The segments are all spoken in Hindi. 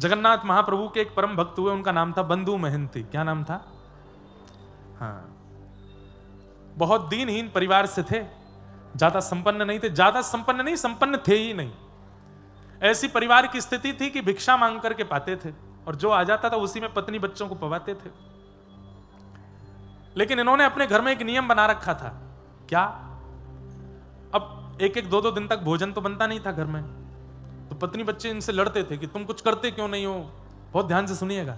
जगन्नाथ महाप्रभु के एक परम भक्त हुए, उनका नाम था बंधु महंती। क्या नाम था? हाँ, बहुत दीनहीन परिवार से थे, ज्यादा संपन्न नहीं थे, ज्यादा संपन्न नहीं, संपन्न थे ही नहीं। ऐसी परिवार की स्थिति थी कि भिक्षा मांग करके पाते थे, और जो आ जाता था उसी में पत्नी बच्चों को पवाते थे। लेकिन इन्होंने अपने घर में एक नियम बना रखा था। क्या? अब एक एक दो दो दिन तक भोजन तो बनता नहीं था घर में, तो पत्नी बच्चे इनसे लड़ते थे कि तुम कुछ करते क्यों नहीं हो। बहुत ध्यान से सुनिएगा,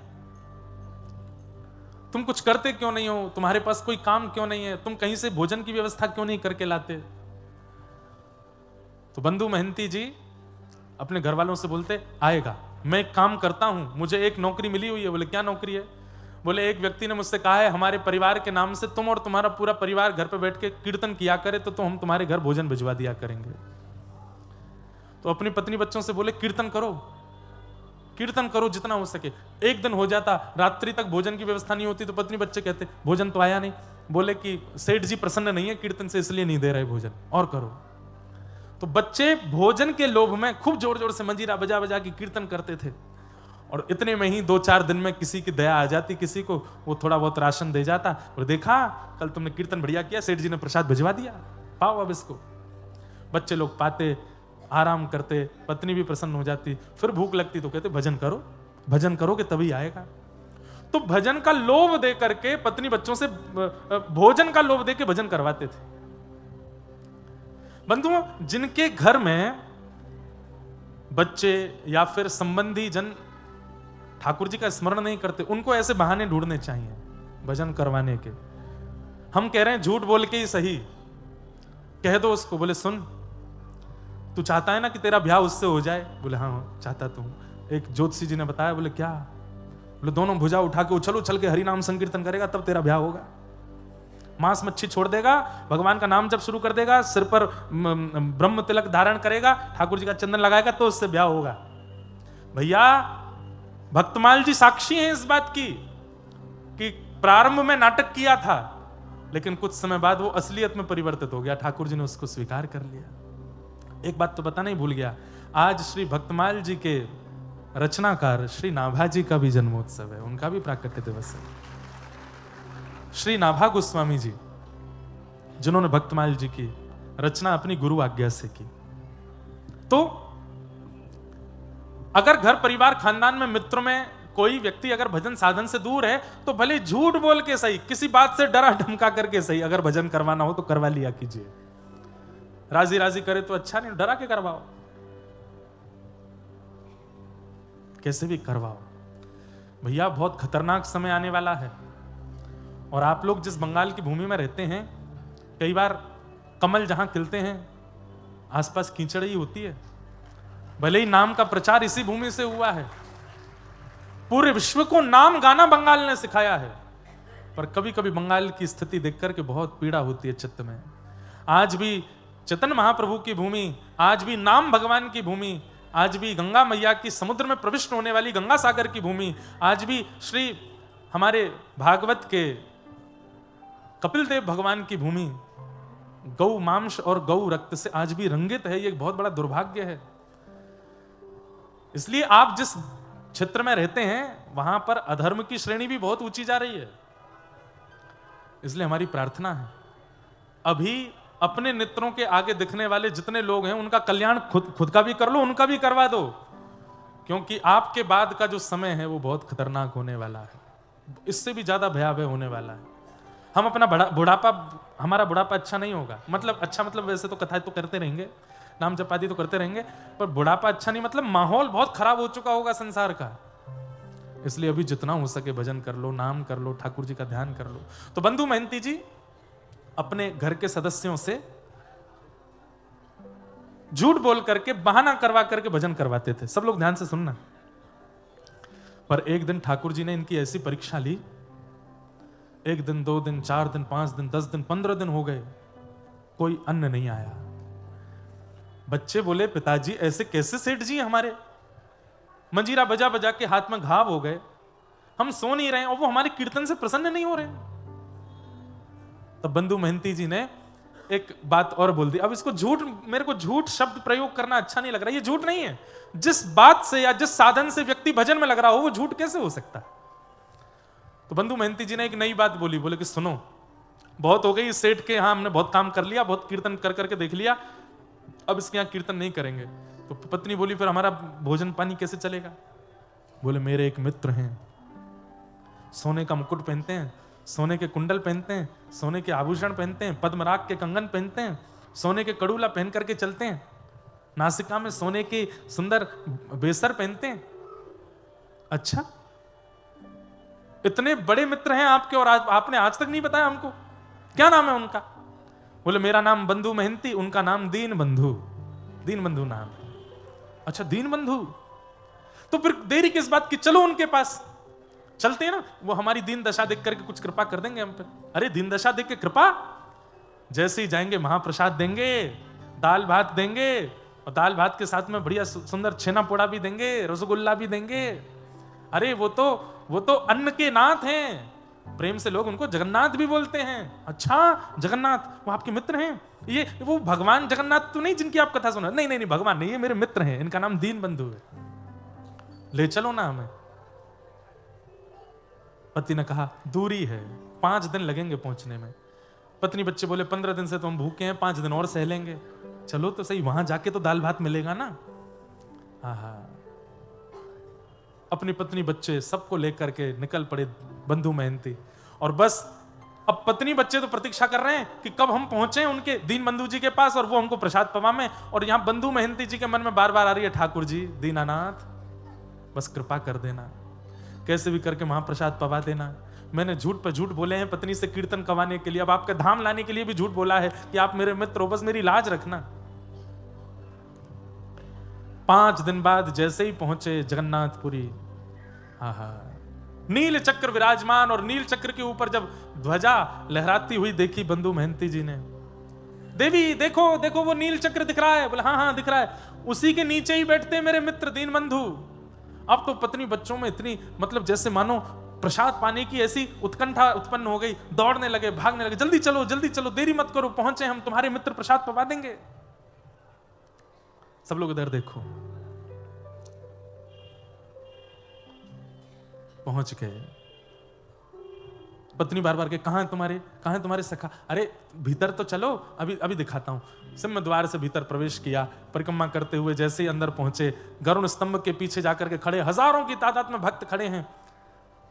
तुम कुछ करते क्यों नहीं हो, तुम्हारे पास कोई काम क्यों नहीं है, तुम कहीं से भोजन की व्यवस्था क्यों नहीं करके लाते। तो बंधु महंती जी अपने घर वालों से बोलते, आएगा, मैं एक काम करता हूं, मुझे एक नौकरी मिली हुई है। बोले क्या नौकरी है? बोले एक व्यक्ति ने मुझसे कहा है हमारे परिवार के नाम से तुम और तुम्हारा पूरा परिवार घर पे बैठ के कीर्तन किया करे तो हम तुम्हारे घर भोजन भिजवा दिया करेंगे। तो अपनी पत्नी बच्चों से बोले कीर्तन करो, कीर्तन करो जितना हो सके। एक दिन हो जाता, रात्रि तक भोजन की व्यवस्था नहीं होती, तो पत्नी बच्चे कहते भोजन तो आया नहीं। बोले कि सेठ जी प्रसन्न नहीं है कीर्तन से, इसलिए नहीं दे रहे भोजन, और करो। तो बच्चे भोजन के लोभ में खूब जोर जोर से मंजीरा बजा बजा के कीर्तन करते थे, और इतने में ही 2-4 दिन में किसी की दया आ जाती, किसी को वो थोड़ा बहुत राशन दे जाता, और देखा कल तुमने कीर्तन बढ़िया किया, सेठ जी ने प्रसाद भिजवा दिया, पाओ अब इसको। बच्चे लोग पाते, आराम करते, पत्नी भी प्रसन्न हो जाती। फिर भूख लगती तो कहते भजन करो, भजन करोगे तभी आएगा। तो भजन का लोभ दे करके पत्नी बच्चों से भोजन का लोभ दे के भजन करवाते थे। बंधुओं, जिनके घर में बच्चे या फिर संबंधी जन ठाकुर जी का स्मरण नहीं करते, उनको ऐसे बहाने ढूंढने चाहिए भजन करवाने के। हम कह रहे हैं झूठ बोल के ही सही, कह दो उसको, बोले सुन तू चाहता है ना कि तेरा ब्याह उससे हो जाए? बोले हाँ चाहता तो हूं। एक ज्योतिषी जी ने बताया। बोले क्या? बोले दोनों भुजा उठा के उछल उछल के हरि नाम संकीर्तन करेगा तब तेरा ब्याह होगा। मांस मच्छी छोड़ देगा, भगवान का नाम जब शुरू कर देगा, सिर पर ब्रह्म तिलक धारण करेगा, ठाकुर जी का चंदन लगाएगा, तो उससे ब्याह होगा। भैया भक्तमाल जी साक्षी हैं इस बात की कि प्रारंभ में नाटक किया था, लेकिन कुछ समय बाद वो असलियत में परिवर्तित हो गया, ठाकुर जी ने उसको स्वीकार कर लिया। एक बात तो बताना ही भूल गया, आज श्री भक्तमाल जी के रचनाकार श्री नाभा जी का भी जन्मोत्सव है, उनका भी प्राकट्य दिवस है। श्री नाभा गोस्वामी जी, जिन्होंने भक्तमाल जी की रचना अपनी गुरु आज्ञा से की। तो अगर घर परिवार खानदान में मित्र में कोई व्यक्ति अगर भजन साधन से दूर है, तो भले झूठ बोल के सही, किसी बात से डरा धमका करके सही, अगर भजन करवाना हो तो करवा लिया कीजिए। राजी राजी करे तो अच्छा, नहीं डरा के करवाओ, कैसे भी करवाओ। भैया बहुत खतरनाक समय आने वाला है, और आप लोग जिस बंगाल की भूमि में रहते हैं, कई बार कमल जहां खिलते हैं आसपास कीचड़ ही होती है। भले ही नाम का प्रचार इसी भूमि से हुआ है, पूरे विश्व को नाम गाना बंगाल ने सिखाया है, पर कभी कभी बंगाल की स्थिति देख करके बहुत पीड़ा होती है चित्त में। आज भी चैतन्य महाप्रभु की भूमि, आज भी नाम भगवान की भूमि, आज भी गंगा मैया की समुद्र में प्रविष्ट होने वाली गंगा सागर की भूमि, आज भी श्री हमारे भागवत के कपिल देव भगवान की भूमि गौ मांस और गौ रक्त से आज भी रंगित है। ये एक बहुत बड़ा दुर्भाग्य है। इसलिए आप जिस क्षेत्र में रहते हैं वहां पर अधर्म की श्रेणी भी बहुत ऊंची जा रही है। इसलिए हमारी प्रार्थना है, अभी अपने नेत्रों के आगे दिखने वाले जितने लोग हैं उनका कल्याण खुद का भी कर लो, उनका भी करवा दो, क्योंकि आपके बाद का जो समय है वो बहुत खतरनाक होने वाला है, इससे भी ज्यादा भयावह होने वाला है। हम अपना बुढ़ापा, हमारा बुढ़ापा अच्छा नहीं होगा, मतलब अच्छा मतलब वैसे तो कथाएं तो करते रहेंगे, नाम जप आदि तो करते रहेंगे, पर बुढ़ापा अच्छा नहीं, मतलब माहौल बहुत खराब हो चुका होगा संसार का। इसलिए अभी जितना हो सके भजन कर लो, नाम कर लो, ठाकुर जी का ध्यान कर लो। तो बंधु महंती जी अपने घर के सदस्यों से झूठ बोल करके, बहाना करवा करके भजन करवाते थे। सब लोग ध्यान से सुनना। पर एक दिन ठाकुर जी ने इनकी ऐसी परीक्षा ली, 1 दिन 2 दिन 4 दिन 5 दिन 10 दिन 15 दिन हो गए, कोई अन्न नहीं आया। बच्चे बोले पिताजी ऐसे कैसे सेठ जी हमारे, मंजीरा बजा बजा के हाथ में घाव हो गए, हम सो नहीं रहे और वो हमारे कीर्तन से प्रसन्न नहीं हो रहे। तब बंधु महंती जी ने एक बात और बोल दी। अब इसको झूठ, मेरे को झूठ शब्द प्रयोग करना अच्छा नहीं लग रहा। ये झूठ नहीं है। जिस बात से या जिस साधन से व्यक्ति भजन में लग रहा हो वो झूठ कैसे हो सकता है? तो बंधु महंती जी ने एक नई बात बोली, बोले कि सुनो, बहुत हो गई इस सेठ के, हाँ हमने बहुत काम कर लिया, बहुत कीर्तन कर करके देख लिया, अब इसके यहाँ कीर्तन नहीं करेंगे। तो पत्नी बोली फिर हमारा भोजन पानी कैसे चलेगा? बोले मेरे एक मित्र हैं, सोने का मुकुट पहनते हैं, सोने के कुंडल पहनते हैं, सोने के आभूषण पहनते हैं, पद्मराग के कंगन पहनते हैं, सोने के कड़ूला पहन करके चलते हैं, नासिका में सोने की सुंदर बेसर पहनते हैं। अच्छा, इतने बड़े मित्र हैं आपके और आपने आज तक नहीं बताया हमको, क्या नाम है उनका? बोले मेरा नाम बंधु महंती, उनका नाम दीन बंधु, दीन बंधु नाम है। अच्छा दीन बंधु, तो फिर देरी किस बात की, चलो उनके पास चलते हैं ना, वो हमारी दीन दशा देख करके कुछ कृपा कर देंगे हम पे। अरे दीन दशा देख के कृपा? जैसे ही जाएंगे महाप्रसाद देंगे, दाल भात देंगे, और दाल भात के साथ में बढ़िया सुंदर छेना पोड़ा भी देंगे, रसगुल्ला भी देंगे। अरे वो तो अन्न के नाथ हैं, प्रेम से लोग उनको जगन्नाथ भी बोलते हैं। अच्छा जगन्नाथ, वो आपके मित्र हैं? ये वो भगवान जगन्नाथ तो नहीं जिनकी आप कथा सुना? नहीं नहीं नहीं, भगवान नहीं, ये मेरे मित्र हैं, इनका नाम दीन बंधु है, ले चलो ना हमें। पति ने कहा दूरी है, 5 दिन लगेंगे पहुंचने में। पत्नी बच्चे बोले 15 दिन से तो हम भूखे हैं, 5 दिन और सह लेंगे। चलो तो सही, वहां जाके तो दाल भात मिलेगा ना। आहा, अपनी पत्नी बच्चे सबको लेकर के निकल पड़े बंधु महंती। और बस अब पत्नी बच्चे तो प्रतीक्षा कर रहे हैं कि कब हम पहुंचे उनके दीन बंधु जी के पास और वो हमको प्रसाद पवाएं। और यहां बंधु महंती जी के मन में बार बार आ रही है, ठाकुर जी दीनानाथ बस कृपा कर देना, कैसे भी करके महाप्रसाद पवा देना। मैंने झूठ पे झूठ बोले हैं पत्नी से कीर्तन करवाने के लिए, अब आपके धाम लाने के लिए भी झूठ बोला है कि आप मेरे मित्र हो, बस मेरी लाज रखना। 5 दिन बाद जैसे ही पहुंचे जगन्नाथपुरी, आहा, नील चक्र विराजमान, और नील चक्र के ऊपर जब ध्वजा लहराती हुई देखी बंधु महंती जी ने, देवी देखो देखो वो नील चक्र दिख रहा है। बोले हाँ हाँ दिख रहा है, उसी के नीचे ही बैठते मेरे मित्र दीन बंधु। अब तो पत्नी बच्चों में इतनी मतलब जैसे मानो प्रसाद पाने की ऐसी उत्कंठा उत्पन्न हो गई, दौड़ने लगे, भागने लगे, जल्दी चलो देरी मत करो, पहुंचे हम, तुम्हारे मित्र प्रसाद पवा देंगे। सब लोग इधर देखो, पहुंच गए। पत्नी बार बार के कहां है तुम्हारे सखा? अरे भीतर तो चलो, अभी दिखाता हूं। सिंह द्वार से भीतर प्रवेश किया, परिक्रमा करते हुए जैसे ही अंदर पहुंचे, गरुड़ स्तंभ के पीछे जाकर के खड़े, हजारों की तादाद में भक्त खड़े हैं।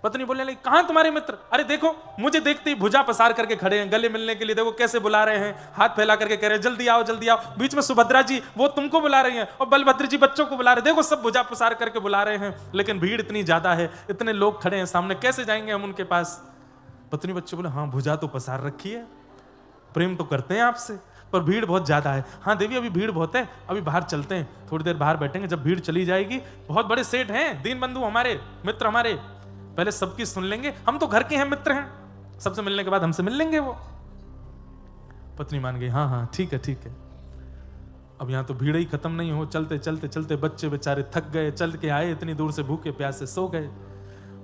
पत्नी बोलने लगी कहां तुम्हारे मित्र? अरे देखो, मुझे देखते ही भुजा पसार करके खड़े हैं, गले मिलने के लिए देखो कैसे बुला रहे हैं, हाथ फैला करके कह रहे हैं जल्दी आओ जल्दी आओ। बीच में सुभद्रा जी वो तुमको बुला रही हैं, और बलभद्र जी बच्चों को बुला रहे, देखो सब भुजा पसार करके बुला रहे हैं, लेकिन भीड़ इतनी ज्यादा है, इतने लोग खड़े हैं सामने, कैसे जाएंगे हम उनके पास? पत्नी बच्चे बोले हाँ भुजा तो पसार रखी है, प्रेम तो करते हैं आपसे, पर भीड़ बहुत ज्यादा है। हाँ देवी अभी भीड़ बहुत है, अभी बाहर चलते हैं, थोड़ी देर बाहर बैठेंगे, जब भीड़ चली जाएगी, बहुत बड़े सेठ हैं दीन बंधु हमारे, मित्र हमारे, पहले सबकी सुन लेंगे, हम तो घर के हैं, मित्र हैं, सबसे मिलने के बाद हमसे मिल लेंगे वो। पत्नी मान गई, हाँ हाँ ठीक है ठीक है। अब यहां तो भीड़ ही खत्म नहीं हो, चलते चलते चलते बच्चे बेचारे थक गए, चल के आए इतनी दूर से, भूखे प्यासे सो गए,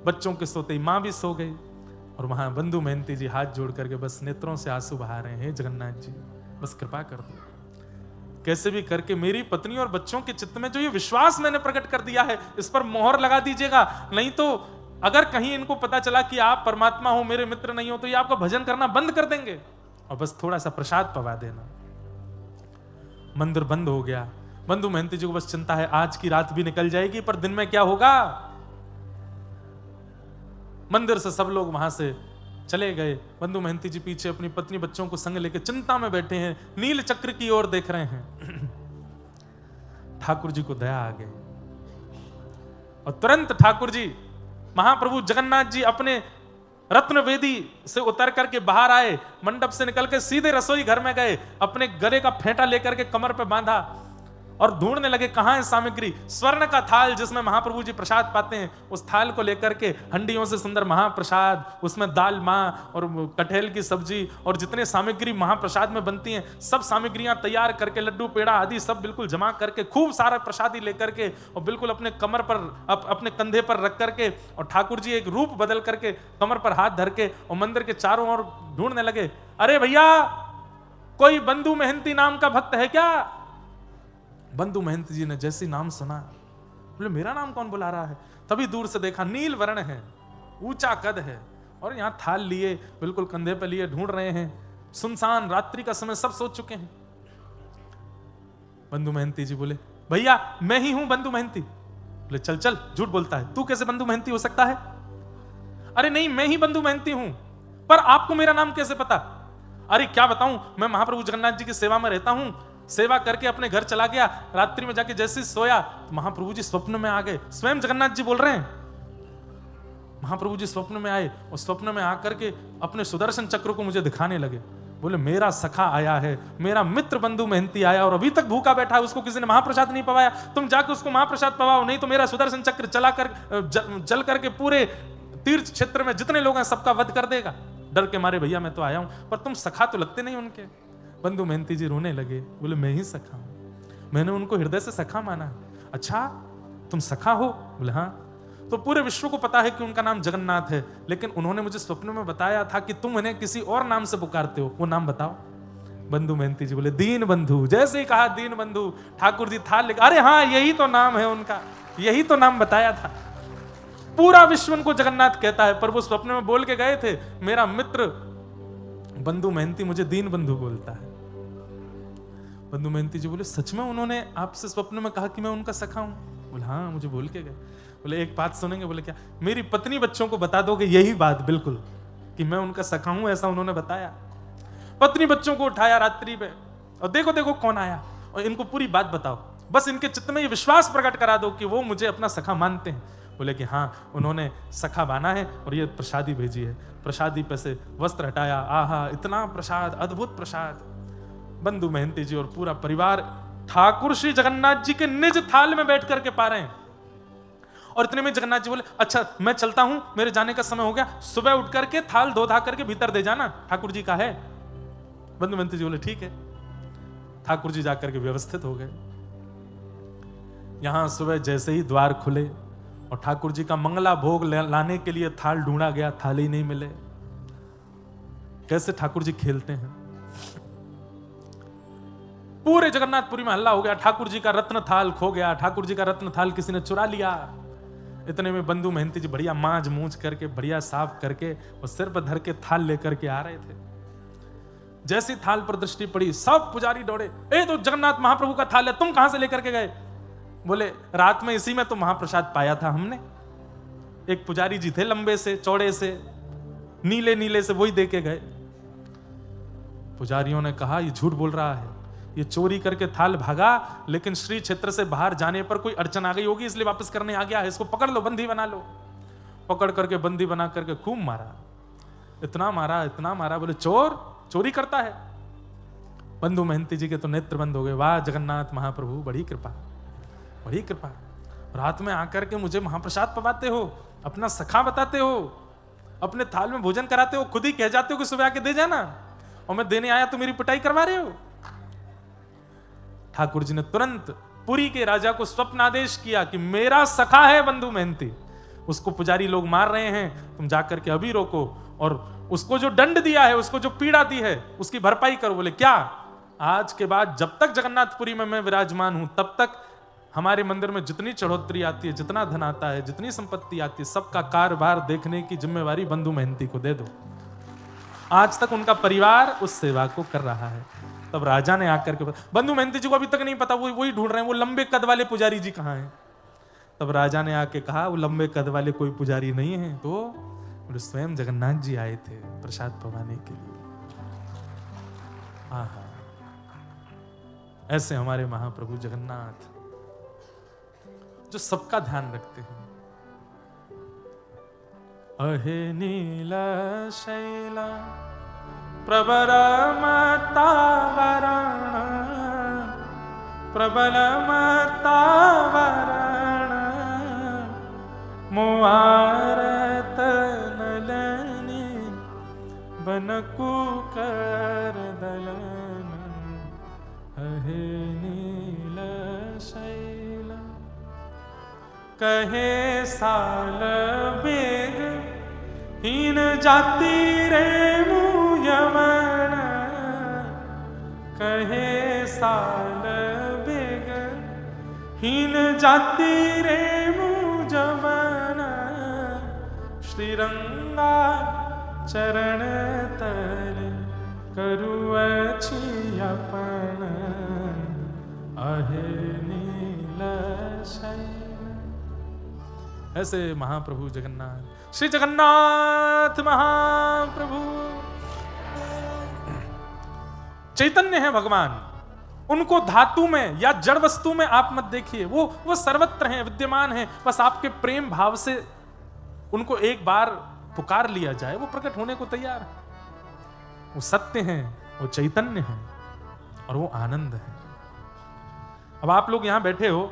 बच्चों के सोते ही मां भी सो गई। और वहां बंधु महंती जी हाथ जोड़ करके बस नेत्रों से आंसू बहा रहे हैं, जगन्नाथ जी बस कृपा कर दो, कैसे भी करके मेरी पत्नी और बच्चों के चित्त में जो ये विश्वास मैंने प्रकट कर दिया है, इस पर मोहर लगा दीजिएगा, नहीं तो अगर कहीं इनको पता चला कि आप परमात्मा हो, मेरे मित्र नहीं हो, तो ये आपका भजन करना बंद कर देंगे, और बस थोड़ा सा प्रसाद पवा देना। मंदिर बंद हो गया। बंधु महंती जी को बस चिंता है आज की रात भी निकल जाएगी, पर दिन में क्या होगा। मंदिर से सब लोग वहां से चले गए, बंधु महंती जी पीछे अपनी पत्नी बच्चों को संग लेकर चिंता में बैठे हैं, नील चक्र की ओर देख रहे हैं। ठाकुर जी को दया आ गई, और तुरंत ठाकुर जी महाप्रभु जगन्नाथ जी अपने रत्न वेदी से उतर करके बाहर आए, मंडप से निकल के सीधे रसोई घर में गए, अपने गले का फेंटा लेकर के कमर पे बांधा और ढूंढने लगे कहां है सामग्री। स्वर्ण का थाल जिसमें महाप्रभु जी प्रसाद पाते हैं, उस थाल को लेकर के हंडियों से सुंदर महाप्रसाद, उसमें दाल मां और कटहल की सब्जी और जितने सामग्री महाप्रसाद में बनती हैं, सब सामग्रियां तैयार करके, लड्डू पेड़ा आदि सब बिल्कुल जमा करके, खूब सारा प्रसादी लेकर के, और बिल्कुल अपने कमर पर अपने कंधे पर रख करके, और ठाकुर जी एक रूप बदल करके कमर पर हाथ धर के और मंदिर के चारों ओर ढूंढने लगे। अरे भैया कोई बंधु महंती नाम का भक्त है क्या? बंधु महंती जी ने जैसे नाम सुना, बोले मेरा नाम कौन बुला रहा है? तभी दूर से देखा, नील वर्ण है, ऊंचा कद है, और यहां थाल लिए, बिल्कुल कंधे पे लिए ढूंढ रहे हैं। सुनसान रात्रि का समय, सब सो चुके हैं। बंधु महंती जी बोले, भैया मैं ही हूं बंधु महंती। बोले चल चल, झूठ बोलता है, तू कैसे बंधु महंती हो सकता है? अरे नहीं, मैं ही बंधु महंती हूं, पर आपको मेरा नाम कैसे पता? अरे क्या बताऊं, मैं महाप्रभु जगन्नाथ जी की सेवा में रहता हूं, सेवा करके अपने घर चला गया, रात्रि में जाके जैसे सोया तो महाप्रभु जी स्वप्न में आ गए। स्वयं जगन्नाथ जी बोल रहे हैं, महाप्रभु जी स्वप्न में आए और स्वप्न में आकर के अपने सुदर्शन चक्र को मुझे दिखाने लगे। बोले मेरा सखा आया है, मेरा मित्र बंधु महंती आया और अभी तक भूखा बैठा है, उसको किसी ने महाप्रसाद नहीं पवाया, तुम जाके उसको महाप्रसाद पवाओ, नहीं तो मेरा सुदर्शन चक्र जल करके पूरे तीर्थ क्षेत्र में जितने लोग हैं सबका वध कर देगा। डर के मारे भैया मैं तो आया हूं, पर तुम सखा तो लगते नहीं उनके। बंधु महंती जी रोने लगे, बोले मैं ही सखा हूं, मैंने उनको हृदय से सखा माना। अच्छा तुम सखा हो? बोले हाँ। तो पूरे विश्व को पता है कि उनका नाम जगन्नाथ है, लेकिन उन्होंने मुझे स्वप्न में बताया था कि तुम उन्हें किसी और नाम से पुकारते हो, वो नाम बताओ। बंधु महंती जी बोले दीन बंधु। जैसे ही कहा दीन बंधु, ठाकुर जी थाल लेकर, अरे हाँ यही तो नाम है उनका, यही तो नाम बताया था। पूरा विश्व उनको जगन्नाथ कहता है, पर वो स्वप्न में बोल के गए थे, मेरा मित्र बंधु महंती मुझे दीन बंधु बोलता है। बंधु महंती जी बोले सच में उन्होंने आपसे स्वप्न में कहा कि मैं उनका सखा हूं? बोले हाँ मुझे बोल के गए। बोले एक बात सुनेंगे? बोले क्या? मेरी पत्नी बच्चों को बता दोगे यही बात बिल्कुल कि मैं उनका सखा हूं, ऐसा उन्होंने बताया। पत्नी बच्चों को उठाया रात्रि में और देखो देखो कौन आया, और इनको पूरी बात बताओ, बस इनके चित्त में ये विश्वास प्रकट करा दो कि वो मुझे अपना सखा मानते हैं। बोले कि हाँ उन्होंने सखा बाना है और ये प्रसादी भेजी है। प्रसादी पे से वस्त्र हटाया, आहा इतना प्रसाद, अद्भुत प्रसाद। बंधु महंती जी और पूरा परिवार ठाकुर श्री जगन्नाथ जी के निज थाल में बैठ करके पा रहे हैं। और इतने में जगन्नाथ जी बोले अच्छा मैं चलता हूं, मेरे जाने का समय हो गया, सुबह उठ करके थाल धो धा करके भीतर दे जाना, ठाकुर जी का है। बंधु महंती जी बोले ठीक है। ठाकुर जी जाकर के व्यवस्थित हो गए। यहां सुबह जैसे ही द्वार खुले और ठाकुर जी का मंगला भोग लाने के लिए थाल ढूंढा गया, थाल ही नहीं मिले। कैसे ठाकुर जी खेलते हैं। पूरे जगन्नाथपुरी में हल्ला हो गया, ठाकुर जी का रत्न थाल खो गया, ठाकुर जी का रत्न थाल किसी ने चुरा लिया। इतने में बंधु महंती जी बढ़िया मांझ मूंछ करके, बढ़िया साफ करके और सिर पर धर के थाल लेकर के आ रहे थे। जैसी थाल पर दृष्टि पड़ी, सब पुजारी दौड़े, ए तो जगन्नाथ महाप्रभु का थाल है, तुम कहां से लेकर के गए? बोले रात में इसी में तो महाप्रसाद पाया था हमने। एक पुजारी जी थे लंबे से चौड़े से, नीले नीले से, वही दे के गए। पुजारियों ने कहा ये झूठ बोल रहा है, ये चोरी करके थाल भागा, लेकिन श्री क्षेत्र से बाहर जाने पर कोई अड़चन आ गई होगी इसलिए वापस करने आ गया है, इसको पकड़ लो, बंदी बना लो। पकड़ करके बंदी बना करके खूब मारा, इतना मारा इतना मारा। बोले चोर चोरी करता है। बंधु महंती जी के तो नेत्र बंद हो गए। वाह जगन्नाथ महाप्रभु, बड़ी कृपा बड़ी कृपा। रात में आकर के मुझे महाप्रसाद पवाते हो, अपना सखा बताते हो, अपने थाल में भोजन कराते हो, खुद ही कह जाते हो कि सुबह आके दे जाना, और मैं देने आया तो मेरी पिटाई करवा रहे हो। ठाकुर जी ने तुरंत पुरी के राजा को स्वप्न आदेश किया कि मेरा सखा है बंधु महंती, उसको पुजारी लोग मार रहे हैं, तुम जाकर के अभी रोको, और उसको जो दंड दिया है, उसको जो पीड़ा दी है, उसकी भरपाई करो। बोले क्या? आज के बाद जब तक जगन्नाथपुरी में मैं विराजमान हूं, तब तक हमारे मंदिर में जितनी चढ़ोतरी आती है, जितना धन आता है, जितनी संपत्ति आती है, सबका कारोबार देखने की जिम्मेवारी बंधु महंती को दे दो। आज तक उनका परिवार उस सेवा को कर रहा है। तब राजा ने आकर के, बंधु महंती जी को अभी तक नहीं पता, वो वही ढूंढ रहे हैं वो लंबे कद वाले पुजारी जी कहाँ हैं। तब राजा ने आके कहा वो लंबे कद वाले कोई पुजारी नहीं है, तो स्वयं जगन्नाथ जी आए थे प्रसाद पवाने के लिए। आहा, ऐसे हमारे महाप्रभु जगन्नाथ जो सबका ध्यान रखते हैं। अहे नीला शैला प्रबल मतावरण, प्रबल मतावरण, मुआरत नलनी बनकु कर दलन। अहे नील शैला कहे साल बेग हीन जाति रे मुयमन, कहे साल बेग हीन जाति रे मुझवन श्रीरंगा चरण तर करु अपन आहे नील शयन। ऐसे महाप्रभु जगन्नाथ, श्री जगन्नाथ महाप्रभु चैतन्य है भगवान। उनको धातु में या जड़ वस्तु में आप मत देखिए, वो सर्वत्र हैं, विद्यमान हैं। बस आपके प्रेम भाव से उनको एक बार पुकार लिया जाए, वो प्रकट होने को तैयार है। वो सत्य हैं, वो चैतन्य हैं और वो आनंद है। अब आप लोग यहां बैठे हो,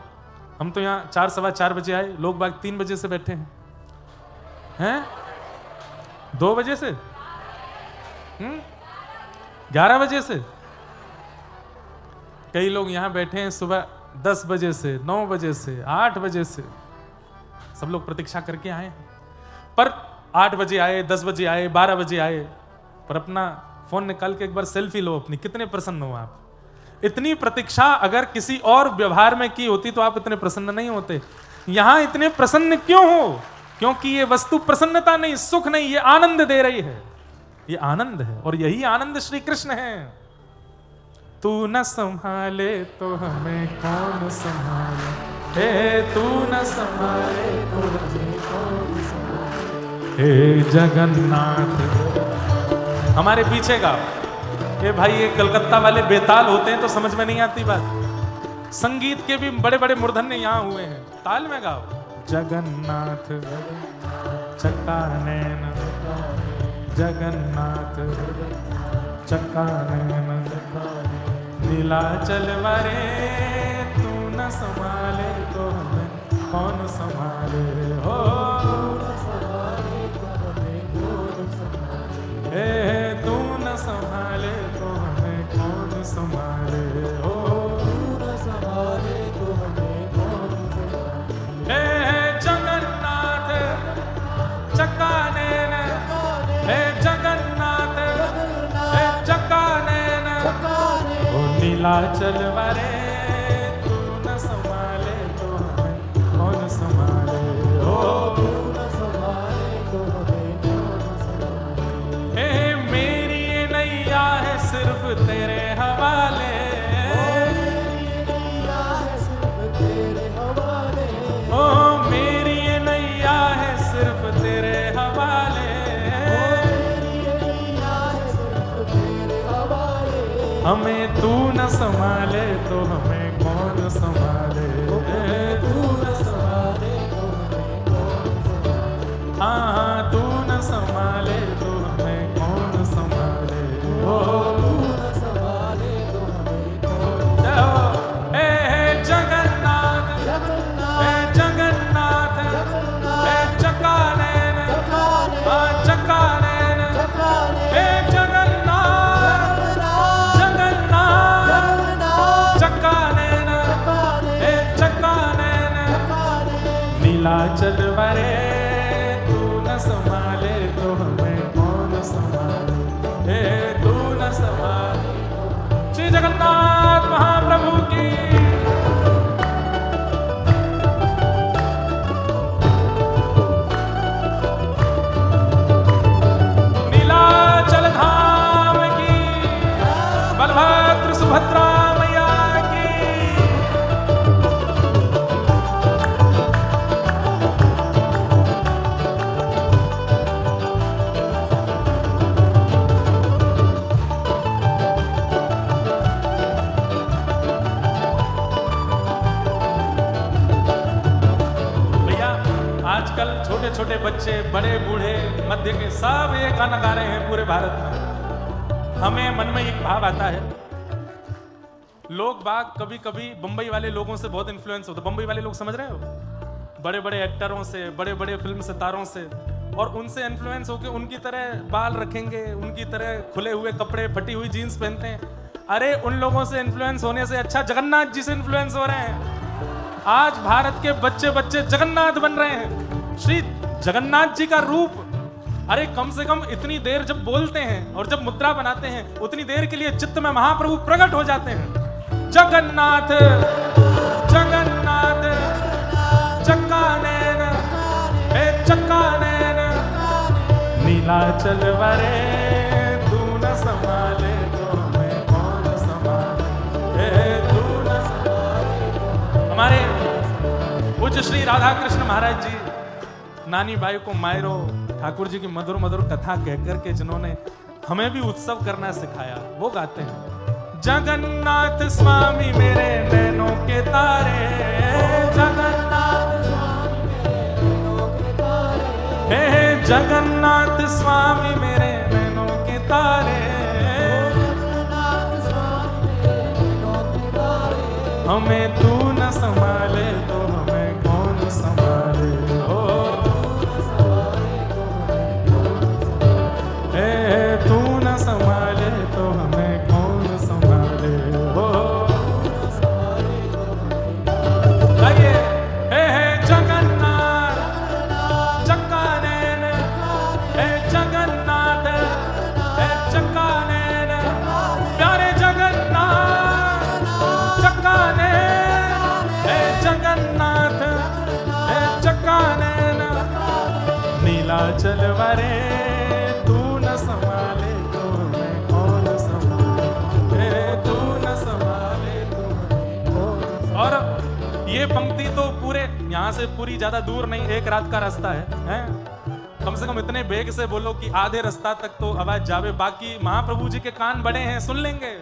हम तो यहां 4 सवा 4 बजे आए, लोग बाग 3 बजे से बैठे हैं 2 बजे से 11 बजे से। कई लोग यहां बैठे हैं सुबह 10 बजे से, 9 बजे से, 8 बजे से। सब लोग प्रतीक्षा करके आए, पर 8 बजे आए, 10 बजे आए, 12 बजे आए, पर अपना फोन निकाल के एक बार सेल्फी लो अपनी, कितने प्रसन्न हो आप। इतनी प्रतीक्षा अगर किसी और व्यवहार में की होती तो आप इतने प्रसन्न नहीं होते। यहां इतने प्रसन्न क्यों हो? क्योंकि ये वस्तु प्रसन्नता नहीं, सुख नहीं, ये आनंद दे रही है। ये आनंद है और यही आनंद श्री कृष्ण है। तू न संभाले तो हमें कौन संभाले, हे तू न संभाले तो हमें कौन संभाले, हे जगन्नाथ। हमारे पीछे का ये भाई, ये कलकत्ता वाले बेताल होते हैं तो समझ में नहीं आती बात। संगीत के भी बड़े बड़े मूर्धन्य यहां हुए हैं, ताल में गाओ। जगन्नाथ चक्का नैन, जगन्नाथ चक्का नैन, नीलाचल वारे तू न संभाले तो हमें कौन संभाले, हो हे तू न संभाले तो हमें कौन संभाले, हो संभाले तो हमें कौन संभाले, हे जगन्नाथ चक्का नैन, हे जगन्नाथ हे चक्का नैन, ओ नीलाचल वारे तू न संभाले तो हमें कौन संभाले, हो न संभाले तो हमें कौन संभाले, हे मेरी ये नैया है सिर्फ तेरे हवाले, ओ मेरी ये नैया है सिर्फ तेरे हवाले, हमें तू न संभाले तो हमें कौन संभाले, तू न संभाले तो हमें कौन संभाले, हाँ तू न संभाले तो हमें कौन संभाले, हो तू न संभाले तो हमें कौन संभाले, हे जगन्नाथ हे जगन्नाथ हे चक्का नैन, हाँ चक्का नैन, हे जगन्नाथ चक्का नैन, हे चक्का नैन, नीलाचल वारे तू न संभाले तो हमें कौन संभाले, हे तू न संभाले। श्री जगन्नाथ महाप्रभु की नीलाचल धाम की, बलभद्र सुभद्रा मैया की। भैया आजकल छोटे छोटे बच्चे, बड़े बूढ़े, मध्य के सब ये गाना गा रहे हैं पूरे भारत में। हमें मन में एक भाव आता है, लोग बाग कभी कभी बंबई वाले लोगों से बहुत इन्फ्लुएंस होते। बंबई वाले लोग समझ रहे हो, बड़े बड़े एक्टरों से, बड़े बड़े फिल्म सितारों से, और उनसे इन्फ्लुएंस होकर उनकी तरह बाल रखेंगे, उनकी तरह खुले हुए कपड़े, फटी हुई जीन्स पहनते हैं। अरे उन लोगों से इन्फ्लुएंस होने से अच्छा जगन्नाथ जी से इन्फ्लुएंस हो रहे हैं। आज भारत के बच्चे बच्चे जगन्नाथ बन रहे हैं। श्री जगन्नाथ जी का रूप अरे कम से कम इतनी देर जब बोलते हैं और जब मुद्रा बनाते हैं उतनी देर के लिए चित्त में महाप्रभु प्रकट हो जाते हैं। जगन्नाथ जगन्नाथ चक्का नैन हे चक्का नैन नीलाचल वरे तू न संभाले तो मैं कौन संभाले तू न संभाले। हमारे पूज्य श्री राधा कृष्ण महाराज जी नानी बाई को मायरो ठाकुर जी की मधुर मधुर कथा कहकर के जिन्होंने हमें भी उत्सव करना सिखाया, वो गाते हैं जगन्नाथ स्वामी मेरे नैनों के तारे, जगन्नाथ हे जगन्नाथ स्वामी मेरे नैनों के तारे, हमें तू न संभाले तो हमें कौन संभाले हो, तू न संभाले तो हमें कौन संभाले हो। आइए हे जगन्नाथ चक्का नैन हे जगन्नाथ हे चक्का नैन प्यारे जगन्नाथ चक्का नैन हे जगन्नाथ हे चक्का नैन नीलाचल वरे संभाले तो मैं कौन संभाले तू न संभाले तो। और ये पंक्ति तो पूरे यहाँ से पूरी ज्यादा दूर नहीं, एक रात का रास्ता है? कम से कम इतने बेग से बोलो कि आधे रास्ता तक तो आवाज जावे, बाकी महाप्रभु जी के कान बड़े हैं, सुन लेंगे।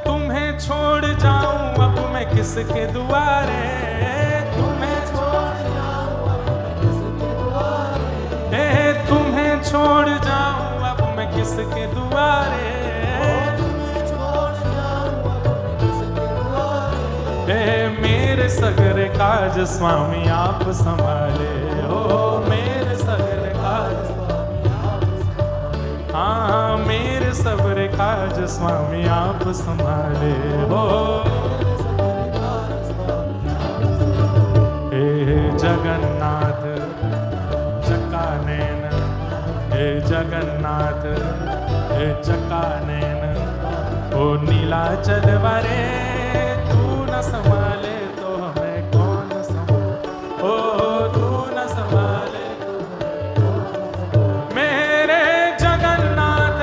तुम्हें छोड़ जाऊं अब मैं किसके दुआरे, तुम्हें छोड़ तुम्हें छोड़ जाऊं अब मैं किसके दुआरे, मेरे सगरे काज स्वामी आप संभाले हो, मेरे सगरे काज हाँ मेरे सगरे काज स्वामी आप संभाले हो। जगन्नाथ चक्का नैन हे जगन्नाथ हे चक्का नैन ओ नीलाचल वरे तू न संभाले तो हमें कौन संभाले, ओ तू न संभाले मेरे जगन्नाथ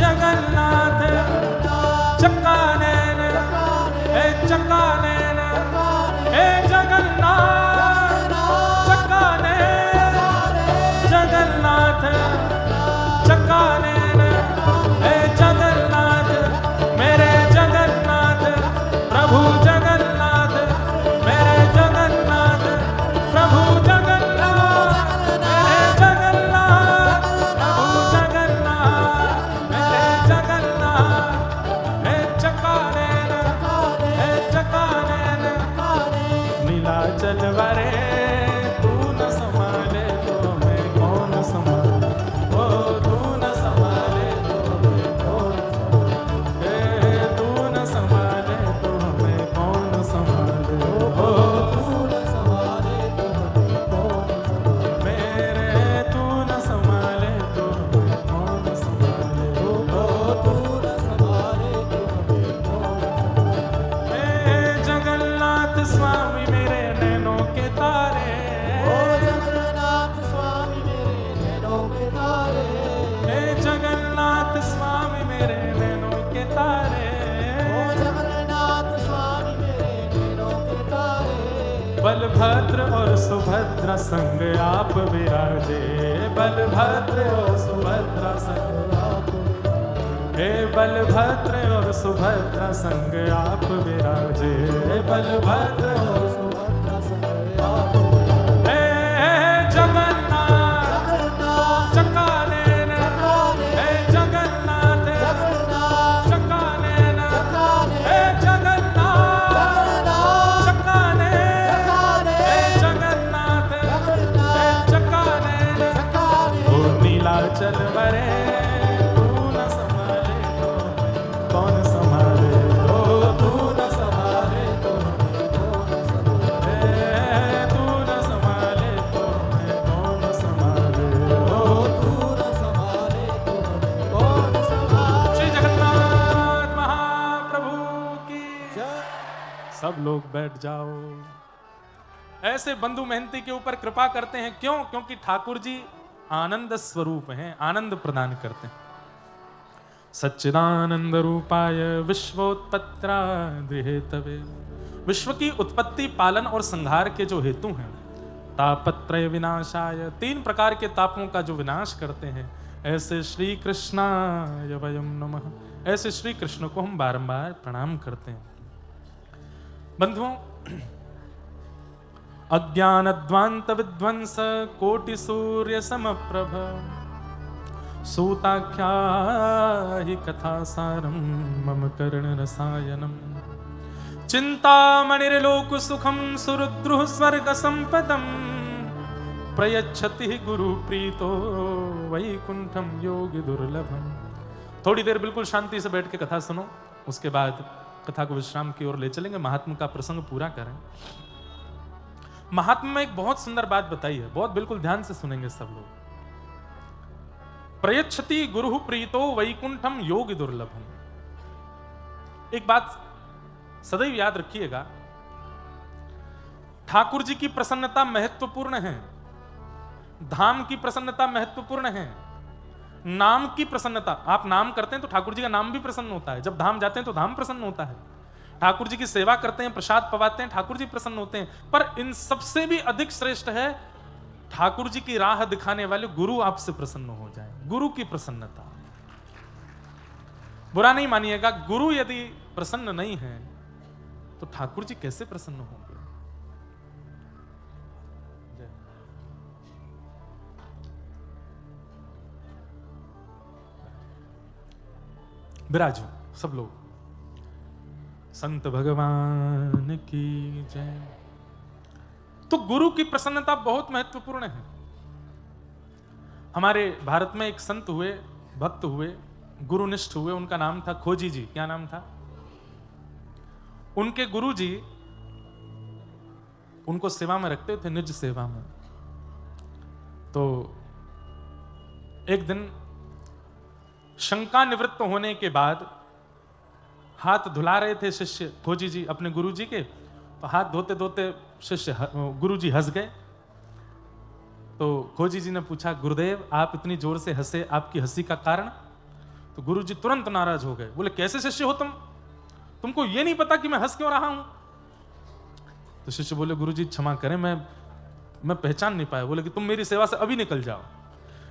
जगन्नाथ चक्का नैन हे चक्का नैन हे जगन्नाथ चक्का नैन जगन्नाथ चक्का नैन हे जगन्नाथ मेरे जगन्नाथ प्रभु जगन्नाथ मेरे जगन्नाथ प्रभु जगन्नाथ मेरे जगन्नाथ प्रभु जगन्नाथ मेरे जगन्नाथ हे चक्का नैन हे चक्का नैन नीलाचल वरे तू न संभाले तो मैं कौन संभाले, ओ तू न संभाले तो मैं कौन संभाले, तू न संभाले तो हमें कौन संभाले, ओ तू न संभाले तो हमें कौन संभाले, मेरे तू न संभाले तो हमें कौन संभाले, ओ तू न संभाले तो हमें कौन संभाले। जगन्नाथ स्वामी मेरे नैनों के तारे, ओ जगन्नाथ स्वामी मेरे नैनों के तारे, हे जगन्नाथ स्वामी मेरे नैनों के तारे, ओ जगन्नाथ स्वामी मेरे नैनों के तारे। बलभद्र और सुभद्रा संग आप विराजे, बलभद्र और सुभद्रा संग आप, हे बलभद्र और सुभद्रा संग आप विराजे, बलभद्र और सुभद्रा संग आप, हे जगन्नाथ चक्का नैन हे जगन्नाथ चक्का नैन हे जगन्नाथ चक्का नैन हे जगन्नाथ हे चक्का नैन ओ नीलाचल वरे तू न संभाले तो कौन संभाले, ओ तू न संभाले तो बैठ जाओ। ऐसे बंधु मेहनती के ऊपर कृपा करते हैं। क्यों? क्योंकि ठाकुर जी आनंद स्वरूप हैं, आनंद प्रदान करते हैं। सच्चिदानंद रूपाय विश्वोत्पत्त्यादि हेतवे, विश्व की उत्पत्ति, पालन और संहार के जो हेतु हैं, तापत्रय विनाशाय, 3 प्रकार के तापों का जो विनाश करते हैं, ऐसे श्री कृष्णाय वयं नमः, ऐसे श्री कृष्ण को हम बारंबार प्रणाम करते हैं। बंधुओं, अज्ञानध्वांत विध्वंस कोटि सूर्य समप्रभ, सूताख्या हि कथासारं मम कर्ण रसायनम्, चिंतामणिर्लोक सुखम सुरुद्रुः स्वर्ग संपदम्, प्रयच्छति गुरु प्रीतो वैकुंठम योगी दुर्लभम। थोड़ी देर बिल्कुल शांति से बैठ के कथा सुनो, उसके बाद कथा को विश्राम की ओर ले चलेंगे, महात्मा का प्रसंग पूरा करें। महात्मा में एक बहुत सुंदर बात बताई है, बहुत बिल्कुल ध्यान से सुनेंगे सब लोग। प्रयच्छति गुरु प्रीतो वैकुंठम योगी दुर्लभम। एक बात सदैव याद रखिएगा, ठाकुर जी की प्रसन्नता महत्वपूर्ण है, धाम की प्रसन्नता महत्वपूर्ण है, नाम की प्रसन्नता। आप नाम करते हैं तो ठाकुर जी का नाम भी प्रसन्न होता है, जब धाम जाते हैं तो धाम प्रसन्न होता है, ठाकुर जी की सेवा करते हैं, प्रसाद पवाते हैं, ठाकुर जी प्रसन्न होते हैं। पर इन सबसे भी अधिक श्रेष्ठ है ठाकुर जी की राह दिखाने वाले गुरु आपसे प्रसन्न हो जाए, गुरु की प्रसन्नता। बुरा नहीं मानिएगा, गुरु यदि प्रसन्न नहीं है तो ठाकुर जी कैसे प्रसन्न होंगे? विराजो सब लोग। संत भगवान की जय। तो गुरु की प्रसन्नता बहुत महत्वपूर्ण है। हमारे भारत में एक संत हुए, भक्त हुए, गुरुनिष्ठ हुए, उनका नाम था खोजी जी। क्या नाम था? उनके गुरु जी उनको सेवा में रखते थे, निज सेवा में। तो एक दिन शंका निवृत्त होने के बाद हाथ धुला रहे थे शिष्य खोजी जी अपने गुरु जी के, तो हाथ धोते धोते शिष्य गुरु जी हंस गए। तो खोजी जी ने पूछा, गुरुदेव आप इतनी जोर से हंसे, आपकी हंसी का कारण? तो गुरु जी तुरंत नाराज हो गए, बोले कैसे शिष्य हो तुम, तुमको ये नहीं पता कि मैं हंस क्यों रहा हूं? तो शिष्य बोले, गुरु जी क्षमा करें, मैं पहचान नहीं पाया। बोले कि तुम मेरी सेवा से अभी निकल जाओ,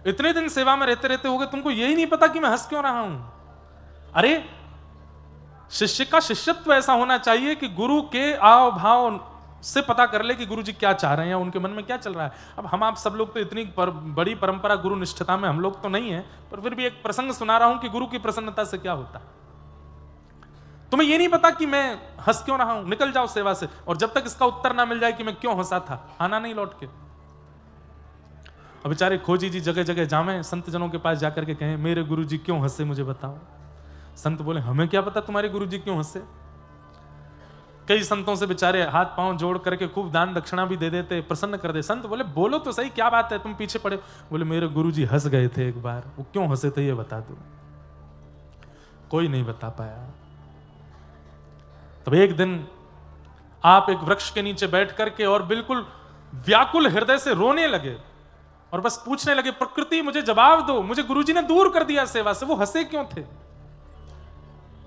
इतने दिन सेवा में रहते रहते हो गए, तुमको यही नहीं पता कि मैं हंस क्यों रहा हूं? अरे शिष्य का शिष्यत्व ऐसा होना चाहिए कि गुरु के आव भाव से पता कर ले कि गुरु जी क्या चाह रहे हैं, उनके मन में क्या चल रहा है। अब हम आप सब लोग तो इतनी बड़ी परंपरा गुरु निष्ठता में हम लोग तो नहीं है, पर फिर भी एक प्रसंग सुना रहा हूं कि गुरु की प्रसन्नता से क्या होता है। तुम्हें ये नहीं पता कि मैं हंस क्यों रहा हूं, निकल जाओ सेवा से। और जब तक इसका उत्तर ना मिल जाए कि मैं क्यों हंसा था, आना नहीं लौट के। अब बेचारे खोजी जी जगह जगह जामे, संत जनों के पास जाकर के कहें, मेरे गुरु जी क्यों हंसे, मुझे बताओ। संत बोले, हमें क्या पता तुम्हारे गुरु जी क्यों हंसे। कई संतों से बेचारे हाथ पांव जोड़ करके खूब दान दक्षिणा भी दे देते, प्रसन्न कर दे। संत बोले, बोलो तो सही क्या बात है, तुम पीछे पड़े। बोले, मेरे गुरु जी हंस गए थे एक बार, वो क्यों हंसे थे ये बता दो। कोई नहीं बता पाया। तब एक दिन आप एक वृक्ष के नीचे बैठ करके और बिल्कुल व्याकुल हृदय से रोने लगे और बस पूछने लगे, प्रकृति मुझे जवाब दो, मुझे गुरुजी ने दूर कर दिया सेवा से, वो हंसे क्यों थे?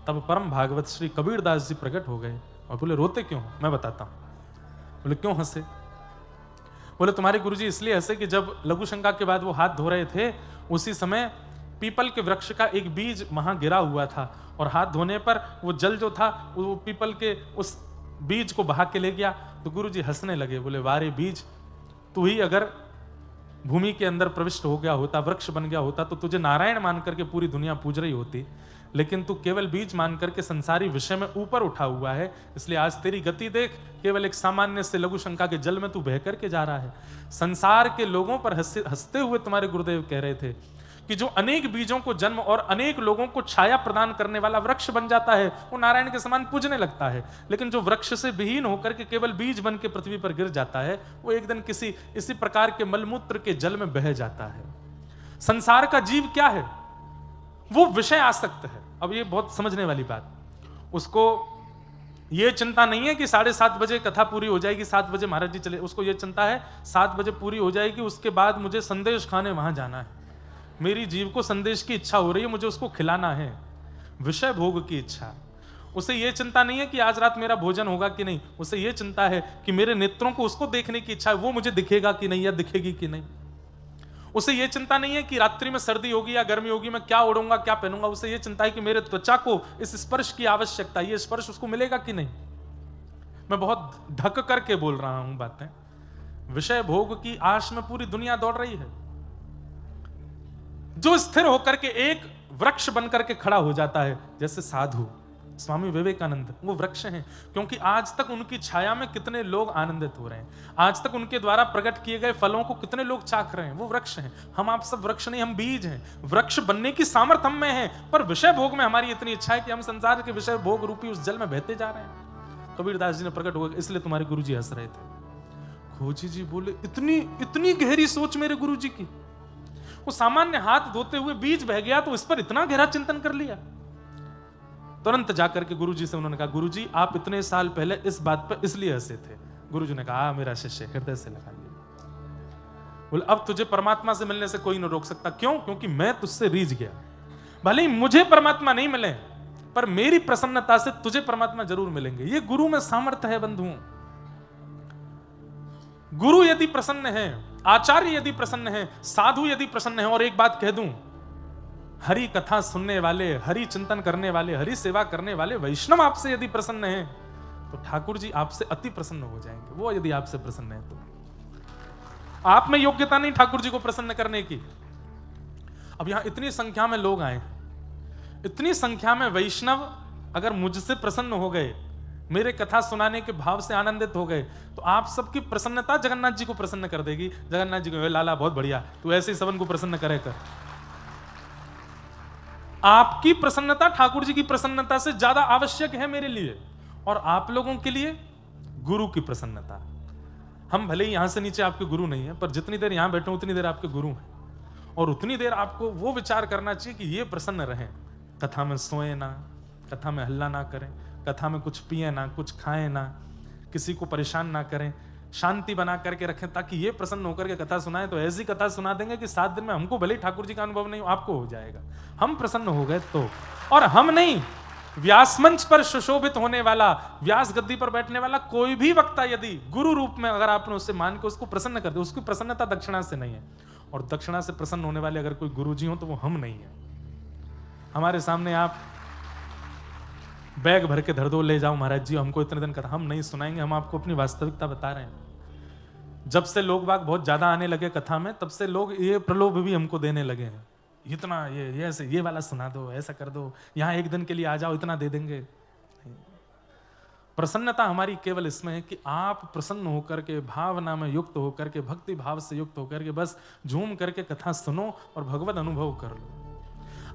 तब परम भागवत श्री कबीरदास जी प्रकट हो गए और बोले, रोते क्यों? मैं बताता हूं। बोले, क्यों हंसे? बोले, तुम्हारे गुरुजी इसलिए हंसे कि जब लघु शंका के बाद वो हाथ धो रहे थे, उसी समय पीपल के वृक्ष का एक बीज वहां गिरा हुआ था और हाथ धोने पर वो जल जो था वो पीपल के उस बीज को बहा के ले गया। तो गुरुजी हंसने लगे, बोले, वारे बीज, तू ही अगर भूमि के अंदर प्रविष्ट हो गया होता, वृक्ष बन गया होता, तो तुझे नारायण मान करके पूरी दुनिया पूज रही होती, लेकिन तू केवल बीज मान करके संसारी विषय में ऊपर उठा हुआ है, इसलिए आज तेरी गति देख, केवल एक सामान्य से लघु शंका के जल में तू बह करके जा रहा है। संसार के लोगों पर हंसते हुए तुम्हारे गुरुदेव कह रहे थे कि जो अनेक बीजों को जन्म और अनेक लोगों को छाया प्रदान करने वाला वृक्ष बन जाता है, वो नारायण के समान पूजने लगता है, लेकिन जो वृक्ष से विहीन होकर के केवल बीज बन के पृथ्वी पर गिर जाता है, वो एक दिन किसी इसी प्रकार के मलमूत्र के जल में बह जाता है। संसार का जीव क्या है? वो विषय आसक्त है। अब ये बहुत समझने वाली बात, उसको ये चिंता नहीं है कि 7:30 बजे कथा पूरी हो जाएगी, 7 बजे महाराज जी चले, उसको ये चिंता है 7 बजे पूरी हो जाएगी, उसके बाद मुझे संदेश खाने वहां जाना है, मेरी जीव को संदेश की इच्छा हो रही है, मुझे उसको खिलाना है, विषय भोग की इच्छा। उसे ये चिंता नहीं है कि आज रात मेरा भोजन होगा कि नहीं, उसे ये चिंता है कि मेरे नेत्रों को उसको देखने की इच्छा है, वो मुझे दिखेगा कि नहीं या दिखेगी कि नहीं। उसे ये चिंता नहीं है कि रात्रि में सर्दी होगी या गर्मी होगी, मैं क्या ओढ़ूंगा क्या पहनूंगा, उसे ये चिंता है कि मेरे त्वचा को इस स्पर्श की आवश्यकता, ये स्पर्श उसको मिलेगा कि नहीं। मैं बहुत ढक करके बोल रहा हूं बातें। विषय भोग की आश में पूरी दुनिया दौड़ रही है। जो स्थिर होकर के एक वृक्ष बनकर के खड़ा हो जाता है, जैसे साधु स्वामी विवेकानंद, वो वृक्ष हैं, क्योंकि आज तक उनकी छाया में कितने लोग आनंदित हो रहे हैं, आज तक उनके द्वारा प्रकट किए गए फलों को कितने लोग चाख रहे हैं, वो वृक्ष हैं। हम आप सब वृक्ष नहीं, हम बीज हैं। वृक्ष बनने की सामर्थ्य हम में है, पर विषय भोग में हमारी इतनी इच्छा है कि हम संसार के विषय भोग रूपी उस जल में बहते जा रहे हैं। कबीरदास जी ने प्रकट हुआ, इसलिए तुम्हारे गुरु जी हंस रहे थे। खोजी जी बोले, इतनी गहरी सोच मेरे गुरु जी की। वो सामान्य हाथ धोते हुए बीज बह गया तो इस पर इतना गहरा चिंतन कर लिया। तुरंत जाकर के गुरुजी से उन्होंने कहा, गुरुजी आप इतने साल पहले इस बात पर इसलिए हंसे थे। गुरुजी ने कहा, मेरा शिष्य हृदय से लगा लिया। बोले, अब तुझे परमात्मा से मिलने से कोई नहीं रोक सकता। क्यों? क्योंकि मैं तुझसे रीझ गया। भले ही मुझे परमात्मा नहीं मिले, पर मेरी प्रसन्नता से तुझे परमात्मा जरूर मिलेंगे। ये गुरु में सामर्थ्य है बंधुओं। गुरु यदि प्रसन्न है, आचार्य यदि प्रसन्न है, साधु यदि प्रसन्न है, और एक बात कह दूं, हरि कथा सुनने वाले, हरि चिंतन करने वाले, हरि सेवा करने वाले वैष्णव आपसे यदि प्रसन्न हैं, तो ठाकुर जी आपसे अति प्रसन्न हो जाएंगे। वो यदि आपसे प्रसन्न है तो आप में योग्यता नहीं ठाकुर जी को प्रसन्न करने की। अब यहां इतनी संख्या में लोग आए, इतनी संख्या में वैष्णव अगर मुझसे प्रसन्न हो गए, मेरे कथा सुनाने के भाव से आनंदित हो गए, तो आप सबकी प्रसन्नता जगन्नाथ जी को प्रसन्न कर देगी। जगन्नाथ जी को, लाला बहुत बढ़िया, तू ऐसे ही सबन को प्रसन्न करे कर। आपकी प्रसन्नता ठाकुर जी की प्रसन्नता से ज्यादा आवश्यक है मेरे लिए, और आप लोगों के लिए गुरु की प्रसन्नता। हम भले ही यहां से नीचे आपके गुरु नहीं है, पर जितनी देर यहां बैठे उतनी देर आपके गुरु हैं, और उतनी देर आपको वो विचार करना चाहिए कि ये प्रसन्न रहें। कथा में सोए ना, कथा में हल्ला ना करें, कथा में कुछ पिए ना, कुछ खाएं ना, किसी को परेशान ना करें, शांति बना करके रखें, ताकि ये प्रसन्न होकर के कथा सुनाएं। तो ऐसी कथा सुना देंगे कि 7 दिन में हमको भले ठाकुर जी का अनुभव नहीं हो, आपको हो जाएगा। हम प्रसन्न हो गए तो, और हम नहीं, व्यास मंच पर सुशोभित होने वाला, व्यास गद्दी पर बैठने वाला कोई भी वक्ता यदि गुरु रूप में अगर आपने उससे मान के उसको प्रसन्न कर दे, उसकी प्रसन्नता दक्षिणा से नहीं है। और दक्षिणा से प्रसन्न होने वाले अगर कोई गुरु जी हो तो वो हम नहीं है। हमारे सामने आप बैग भर के धर दो, ले जाओ महाराज जी हमको इतने दिन कथा, हम नहीं सुनाएंगे। हम आपको अपनी वास्तविकता बता रहे हैं। जब से लोग बाग बहुत ज्यादा आने लगे कथा में, तब से लोग ये प्रलोभ भी हमको देने लगे हैं, इतना ये ऐसे ये वाला सुना दो, ऐसा कर दो, यहाँ एक दिन के लिए आ जाओ, इतना दे देंगे। प्रसन्नता हमारी केवल इसमें है कि आप प्रसन्न होकर के, भावना में युक्त होकर के, भक्ति भाव से युक्त होकर के बस झूम करके कथा सुनो और भगवत अनुभव कर लो।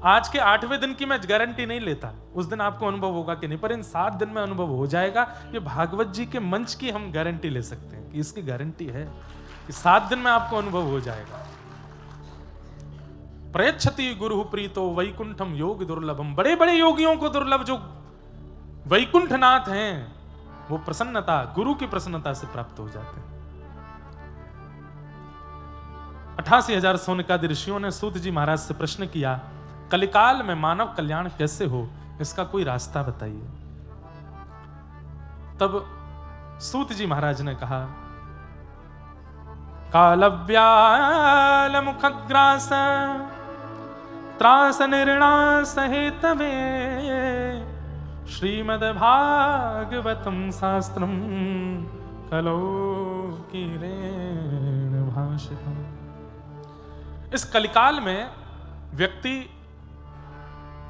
आज के 8वें दिन की मैं गारंटी नहीं लेता उस दिन आपको अनुभव होगा कि नहीं, पर इन 7 दिन में अनुभव हो जाएगा। ये भागवत जी के मंच की हम गारंटी ले सकते हैं कि इसकी गारंटी है कि 7 दिन में आपको अनुभव हो जाएगा। प्रयच्छति गुरु प्रीतो वैकुंठम योग दुर्लभम। बड़े बड़े योगियों को दुर्लभ जो वैकुंठनाथ हैं, वो प्रसन्नता गुरु की प्रसन्नता से प्राप्त हो जाते हैं। 88,000 सोनकादि ऋषियों ने सूत जी महाराज से प्रश्न किया, कलिकाल में मानव कल्याण कैसे हो, इसका कोई रास्ता बताइए। तब सूत जी महाराज ने कहा, कालव्याल मुखग्रास त्रास निर्णास हेतवे श्रीमद् भागवतम शास्त्रम कलो कीरेण भाषितम। इस कलिकाल में व्यक्ति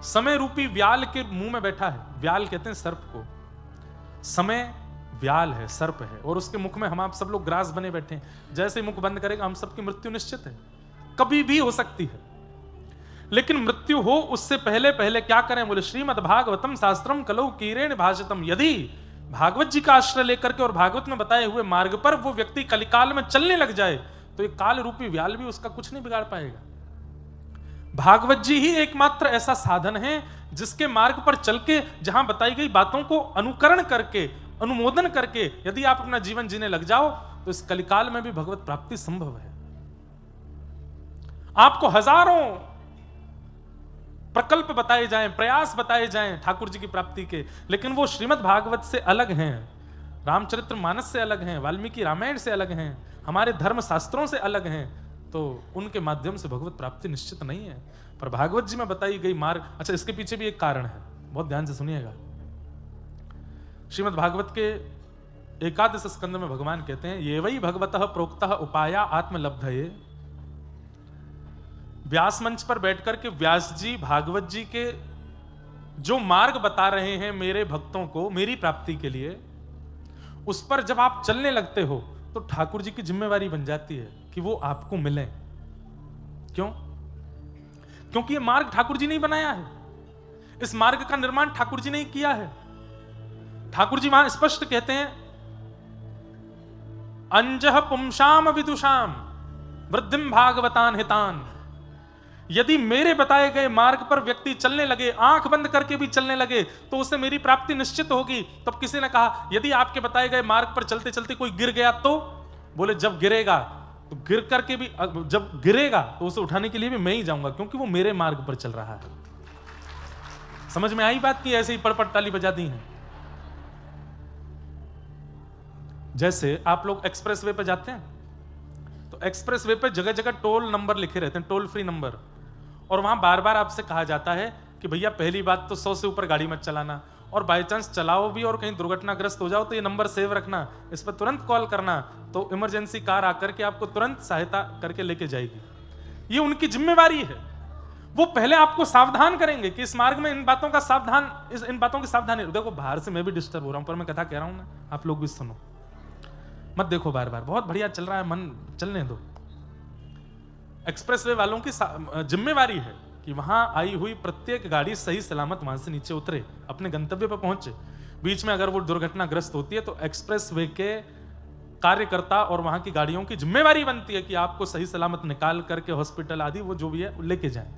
समय रूपी व्याल के मुंह में बैठा है। व्याल कहते हैं सर्प को, समय व्याल है, सर्प है, और उसके मुख में हम आप सब लोग ग्रास बने बैठे हैं। जैसे मुख बंद करेगा हम सबकी मृत्यु निश्चित है, कभी भी हो सकती है। लेकिन मृत्यु हो उससे पहले पहले क्या करें? बोले श्रीमद् भागवतम शास्त्रम कलौ कीरेण भाषितम। यदि भागवत जी का आश्रय लेकर के और भागवत में बताए हुए मार्ग पर वो व्यक्ति कलिकाल में चलने लग जाए, तो एक काल रूपी व्याल भी उसका कुछ नहीं बिगाड़ पाएगा। भागवत जी ही एकमात्र ऐसा साधन है जिसके मार्ग पर चल के जहां बताई गई बातों को अनुकरण करके, अनुमोदन करके यदि आप अपना जीवन जीने लग जाओ तो इस कलिकाल में भी भगवत प्राप्ति संभव है। आपको हजारों प्रकल्प बताए जाएं, प्रयास बताए जाएं ठाकुर जी की प्राप्ति के, लेकिन वो श्रीमद् भागवत से अलग हैं, रामचरितमानस से अलग हैं, वाल्मीकि रामायण से अलग हैं, हमारे धर्म शास्त्रों से अलग हैं, तो उनके माध्यम से भगवत प्राप्ति निश्चित नहीं है। पर भागवत जी में बताई गई मार्ग, अच्छा इसके पीछे भी एक कारण है, बहुत ध्यान से सुनिएगा। श्रीमद् भागवत के एकादश स्कंद में भगवान कहते हैं, ये वही भगवतः प्रोक्तः उपाया आत्मलब्धये। व्यास मंच पर बैठकर के व्यास जी भागवत जी के जो मार्ग बता रहे हैं मेरे भक्तों को मेरी प्राप्ति के लिए, उस पर जब आप चलने लगते हो तो ठाकुर जी की जिम्मेवारी बन जाती है कि वो आपको मिले। क्यों? क्योंकि ये मार्ग ठाकुर जी ने बनाया है, इस मार्ग का निर्माण ठाकुर जी ने किया है। ठाकुर जी वहां स्पष्ट कहते हैं, अंजह पुंसाम विदुषाम वृद्धिम भागवतान हितान। यदि मेरे बताए गए मार्ग पर व्यक्ति चलने लगे, आंख बंद करके भी चलने लगे, तो उसे मेरी प्राप्ति निश्चित होगी। तब किसी ने कहा, यदि आपके बताए गए मार्ग पर चलते चलते कोई गिर गया तो? बोले जब गिरेगा तो गिर करके भी, जब गिरेगा तो उसे उठाने के लिए भी मैं ही जाऊंगा, क्योंकि वो मेरे मार्ग पर चल रहा है। समझ में आई बात की? ऐसे ही पड़पड़ ताली बजा दी है। जैसे आप लोग एक्सप्रेस वे पे जाते हैं तो एक्सप्रेस वे पे जगह जगह टोल नंबर लिखे रहते हैं, टोल फ्री नंबर, और वहां बार बार आपसे कहा जाता है कि भैया पहली बात तो 100 से ऊपर गाड़ी मत चलाना, और बाई चांस चलाओ भी और कहीं दुर्घटनाग्रस्त हो जाओ तो ये नंबर सेव रखना, इस पर तुरंत कॉल करना, तो इमरजेंसी कार आकर के आपको तुरंत सहायता करके लेके जाएगी। ये उनकी जिम्मेवारी है। वो पहले आपको सावधान करेंगे कि इस मार्ग में इन बातों का सावधान, इन बातों की सावधानी। देखो बाहर से मैं भी डिस्टर्ब हो रहा हूं, पर मैं कथा कह रहा हूं ना, आप लोग भी सुनो, मत देखो बार बार, बहुत बढ़िया चल रहा है, मन चलने दो। एक्सप्रेसवे वालों की जिम्मेवारी है कि वहां आई हुई प्रत्येक गाड़ी सही सलामत वहां से नीचे उतरे, अपने गंतव्य पर पहुंचे। बीच में अगर वो दुर्घटनाग्रस्त होती है तो एक्सप्रेसवे के कार्यकर्ता और वहां की गाड़ियों की जिम्मेवारी बनती है कि आपको सही सलामत निकाल करके हॉस्पिटल आदि वो जो भी है लेके जाएं।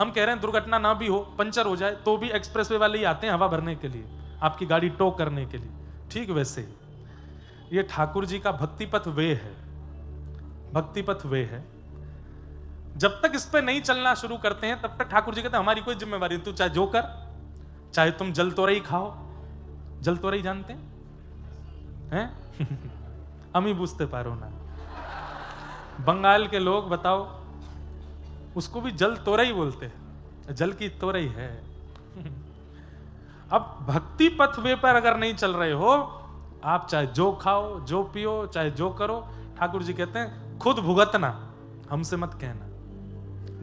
हम कह रहे हैं दुर्घटना ना भी हो, पंचर हो जाए, तो भी एक्सप्रेसवे वाले ही आते हैं हवा भरने के लिए, आपकी गाड़ी टो करने के लिए। ठीक वैसे ही ये ठाकुर जी का भक्तिपथ वे है, भक्तिपथ वे है। जब तक इस पे नहीं चलना शुरू करते हैं तब तक ठाकुर जी कहते हैं हमारी कोई जिम्मेवारी नहीं, तू चाहे जो कर, चाहे तुम जल तोरई खाओ। जल तोरई जानते हैं? हम ही बूझते पारो ना। बंगाल के लोग बताओ, उसको भी जल तोरई बोलते हैं, जल की तोरई है। अब भक्ति पथ वे पर अगर नहीं चल रहे हो, आप चाहे जो खाओ, जो पियो, चाहे जो करो, ठाकुर जी कहते हैं खुद भुगतना, हमसे मत कहना।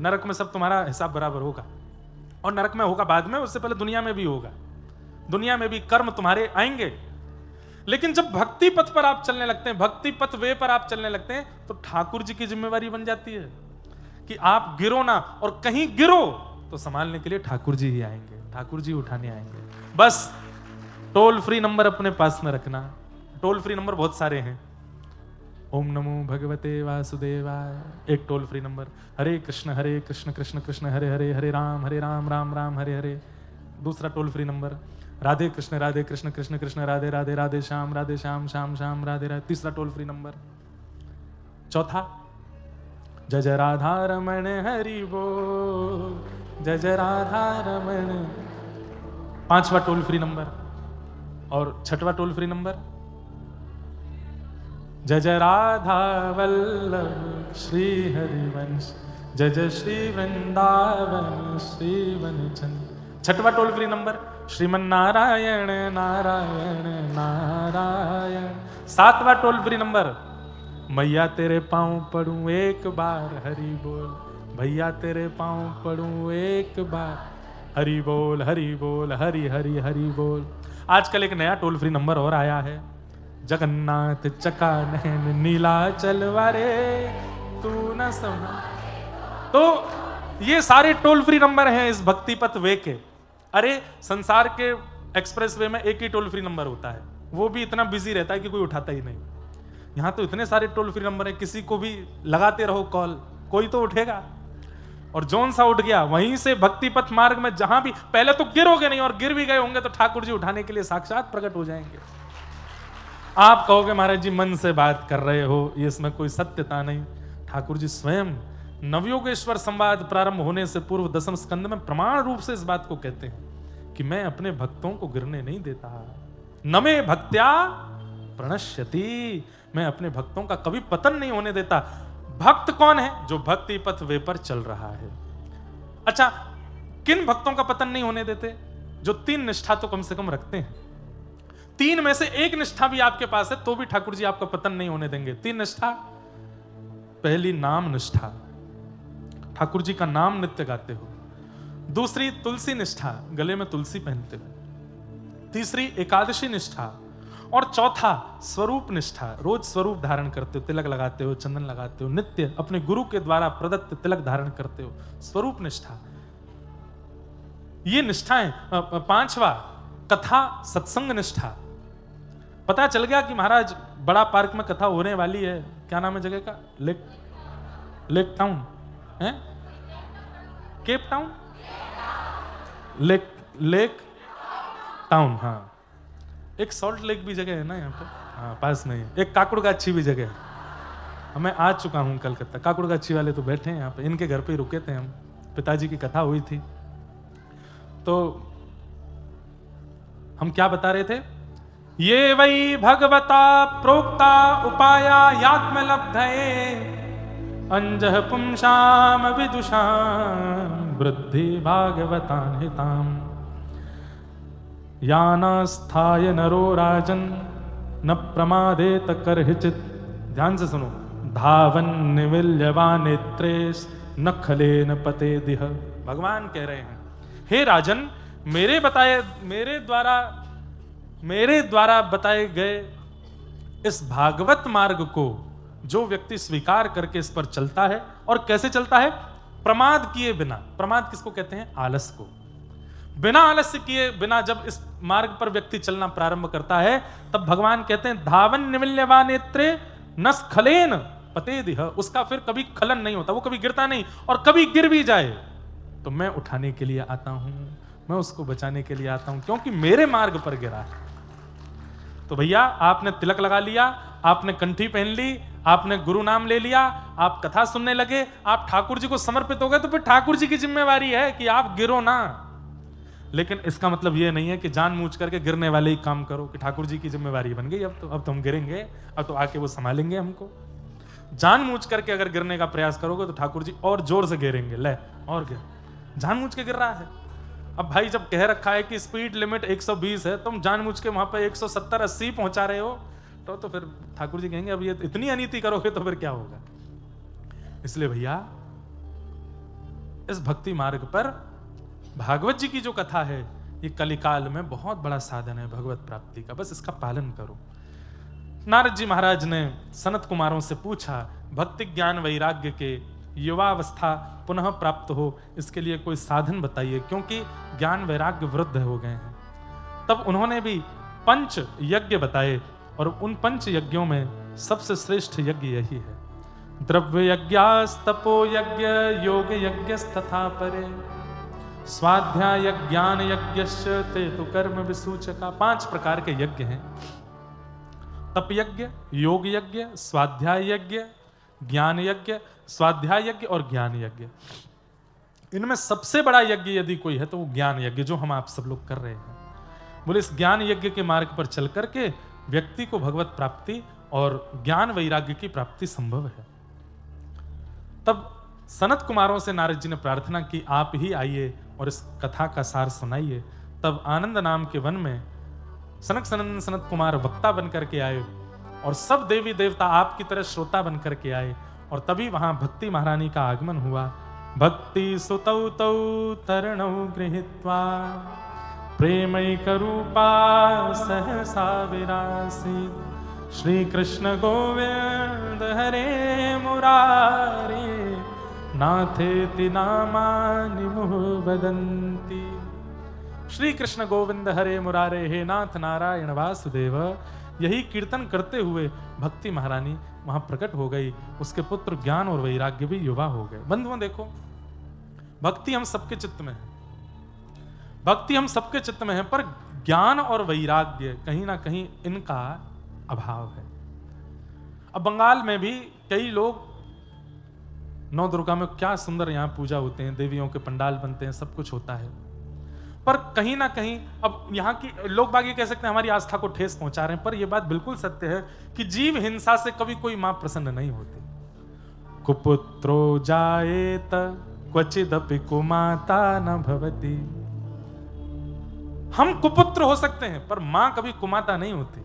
नरक में सब तुम्हारा हिसाब बराबर होगा, और नरक में होगा बाद में, उससे पहले दुनिया में भी होगा। दुनिया में भी कर्म तुम्हारे आएंगे। लेकिन जब भक्ति पथ पर आप चलने लगते हैं, भक्ति पथ वे पर आप चलने लगते हैं, तो ठाकुर जी की जिम्मेवारी बन जाती है कि आप गिरो ना, और कहीं गिरो तो संभालने के लिए ठाकुर जी ही आएंगे, ठाकुर जी उठाने आएंगे। बस टोल फ्री नंबर अपने पास में रखना। टोल फ्री नंबर बहुत सारे हैं। ओम नमो भगवते वासुदेवाय एक टोल फ्री नंबर, हरे कृष्ण कृष्ण कृष्ण हरे हरे, हरे राम राम राम हरे हरे दूसरा toll free number, Radhe Krishna Krishna Krishna Radhe Radhe, Radhe Shyam Shyam Shyam Radhe Radhe तीसरा टोल फ्री नंबर। चौथा जय जय राधा रमण हरि बोल, जय जय राधा रमण। पांचवा टोल फ्री नंबर। और छठवा टोल फ्री नंबर, जय जय राधा वल्लभ श्री हरिवंश, जय जय श्री वृंदावन श्री वनचंद। छठवा toll free number, Shriman Narayan Narayan Narayan. सातवां टोल फ्री नंबर, मैया तेरे पांव पड़ूं एक बार हरि बोल, भैया तेरे पांव पड़ूं एक बार हरि बोल हरि हरि हरि बोल। आजकल एक नया टोल फ्री नंबर और आया है, जगन्नाथ चका नैन नीलाचल वारे तू न समझ। तो ये सारे टोल फ्री नंबर हैं इस भक्ति पथ वे के। अरे संसार के एक्सप्रेस वे में एक ही टोल फ्री नंबर होता है, वो भी इतना बिजी रहता है कि कोई उठाता ही नहीं। यहाँ तो इतने सारे टोल फ्री नंबर हैं, किसी को भी लगाते रहो कॉल, कोई तो उठेगा। और जौन सा उठ गया वहीं से भक्ति पथ मार्ग में जहां भी, पहले तो गिरोगे नहीं, और गिर भी गए होंगे तो ठाकुर जी उठाने के लिए साक्षात प्रकट हो जाएंगे। आप कहोगे महाराज जी मन से बात कर रहे हो, ये इसमें कोई सत्यता नहीं। ठाकुर जी स्वयं नवयोगेश्वर संवाद प्रारंभ होने से पूर्व 10वें स्कंद में प्रमाण रूप से इस बात को कहते हैं कि मैं अपने भक्तों को गिरने नहीं देता। न मे भक्त्या प्रणश्यति, मैं अपने भक्तों का कभी पतन नहीं होने देता। भक्त कौन है? जो भक्ति पथ वे पर चल रहा है। अच्छा, किन भक्तों का पतन नहीं होने देते? जो 3 निष्ठा तो कम से कम रखते हैं। 3 में से एक निष्ठा भी आपके पास है तो भी ठाकुर जी आपका पतन नहीं होने देंगे। 3 निष्ठा। पहली नाम निष्ठा, ठाकुर जी का नाम नित्य गाते हो। दूसरी तुलसी निष्ठा, गले में तुलसी पहनते हो। तीसरी एकादशी निष्ठा, और चौथा स्वरूप निष्ठा, रोज स्वरूप धारण करते हो, तिलक लगाते हो, चंदन लगाते हो, नित्य अपने गुरु के द्वारा प्रदत्त तिलक धारण करते हो, स्वरूप निष्ठा। ये निष्ठाएं। 5वां कथा सत्संग निष्ठा। पता चल गया कि महाराज बड़ा पार्क में कथा होने वाली है, क्या नाम है जगह का? लेक टाउन है, केप टाउन, लेक टाउन। हाँ, एक सॉल्ट लेक भी जगह है ना यहाँ पे, हाँ पास में। एक काकुड़गाछी भी जगह है। मैं आ चुका हूँ कलकत्ता। काकुड़गाछी वाले तो बैठे हैं यहाँ पे, इनके घर पे ही रुके थे हम। पिताजी की कथा हुई थी तो हम क्या बता रहे थे? ये वही भगवता प्रोक्ता उपाया यात्मलब्धये अंजः पुंसाम विदुषाम वृद्धि भागवतान हिताम यानास्थाय नरो राजन न प्रमादेत करहिचित। ध्यान से सुनो। धावन निविल्यवा नेत्रेश न खलेन पते दिह। भगवान कह रहे हैं, हे राजन, मेरे द्वारा बताए गए इस भागवत मार्ग को जो व्यक्ति स्वीकार करके इस पर चलता है, और कैसे चलता है? प्रमाद किए बिना। प्रमाद किसको कहते हैं? आलस को। बिना आलस्य किए बिना जब इस मार्ग पर व्यक्ति चलना प्रारंभ करता है, तब भगवान कहते हैं धावन निमिल्यवा नेत्रे नस खलेन पते दिह। उसका फिर कभी खलन नहीं होता, वो कभी गिरता नहीं, और कभी गिर भी जाए तो मैं उठाने के लिए आता हूं, मैं उसको बचाने के लिए आता हूं, क्योंकि मेरे मार्ग पर गिरा है। तो भैया, आपने तिलक लगा लिया, आपने कंठी पहन ली, आपने गुरु नाम ले लिया, आप कथा सुनने लगे, आप ठाकुर जी को समर्पित हो गए, तो फिर ठाकुर जी की जिम्मेवारी है कि आप गिरो ना। लेकिन इसका मतलब यह नहीं है कि जानबूझ करके गिरने वाले ही काम करो, कि ठाकुर जी की जिम्मेवारी बन गई, अब तो हम गिरेंगे, अब तो आके वो संभालेंगे हमको। जानबूझ करके अगर गिरने का प्रयास करोगे तो ठाकुर जी और जोर से गिरेंगे। ले और गिर, जानबूझ के गिर रहा है। अब भाई, जब कह रखा है कि स्पीड लिमिट 120 है, तुम जानबूझ के वहां पर 170-80 पहुंचा रहे हो, तो फिर ठाकुर जी कहेंगे अब ये इतनी अनीति करोगे तो फिर क्या होगा। इसलिए भैया, इस भक्ति मार्ग पर भागवत जी की जो कथा है, ये कलिकाल में बहुत बड़ा साधन है भगवत प्राप्ति का। बस इसका पालन करो। नारद जी महाराज ने सनत कुमारों से पूछा, भक्ति ज्ञान वैराग्य के युवावस्था पुनः प्राप्त हो, इसके लिए कोई साधन बताइए, क्योंकि ज्ञान वैराग्य वृद्ध हो गए हैं। तब उन्होंने भी 5 यज्ञ बताए, और उन 5 यज्ञों में सबसे श्रेष्ठ यज्ञ यही है। द्रव्य यज्ञास्तपो यज्ञ योग यज्ञस्तथा परे स्वाध्याय ज्ञान यज्ञश्च ते तु कर्म विसूचका। 5 प्रकार के यज्ञ हैं। तप यज्ञ, योग यज्ञ, स्वाध्याय यज्ञ, ज्ञान यज्ञ, स्वाध्याय यज्ञ और ज्ञान यज्ञ। इनमें सबसे बड़ा यज्ञ यदि कोई है तो वो ज्ञान यज्ञ, जो हम आप सब लोग कर रहे हैं। बोले, इस ज्ञान यज्ञ के मार्ग पर चल करके व्यक्ति को भगवत प्राप्ति और ज्ञान वैराग्य की प्राप्ति संभव है। तब सनत कुमारों से नारद जी ने प्रार्थना की, आप ही आइए और इस कथा का सार सुनाइए। तब आनंद नाम के वन में सनक सनंदन सनत कुमार वक्ता बनकर के आए, और सब देवी देवता आपकी तरह श्रोता बनकर के आए, और तभी वहां भक्ति महारानी का आगमन हुआ। भक्ति सुतौ तौ तरणौ गृहीत्वा प्रेमैकरूपा सहसा विरासीत्। श्री कृष्ण गोविंद हरे मुरारे नाथेति नामानि मुहुः वदन्ति। श्री कृष्ण गोविंद हरे मुरारे, हे नाथ नारायण वासुदेव, यही कीर्तन करते हुए भक्ति महारानी वहां प्रकट हो गई। उसके पुत्र ज्ञान और वैराग्य भी युवा हो गए। बंधुओं देखो, भक्ति हम सबके चित्त में है, भक्ति हम सबके चित्त में है, पर ज्ञान और वैराग्य कहीं ना कहीं इनका अभाव है। अब बंगाल में भी कई लोग नौ दुर्गा में क्या सुंदर यहाँ पूजा होते हैं, देवियों के पंडाल बनते हैं, सब कुछ होता है, पर कहीं ना कहीं अब यहाँ की लोग बाग ये कह सकते हैं हमारी आस्था को ठेस पहुंचा रहे हैं, पर यह बात बिल्कुल सत्य है कि जीव हिंसा से कभी कोई मां प्रसन्न नहीं होती। कुपुत्रो जायेत क्वचिदपि कुमाता न भवति। हम कुपुत्र हो सकते हैं पर मां कभी कुमाता नहीं होती।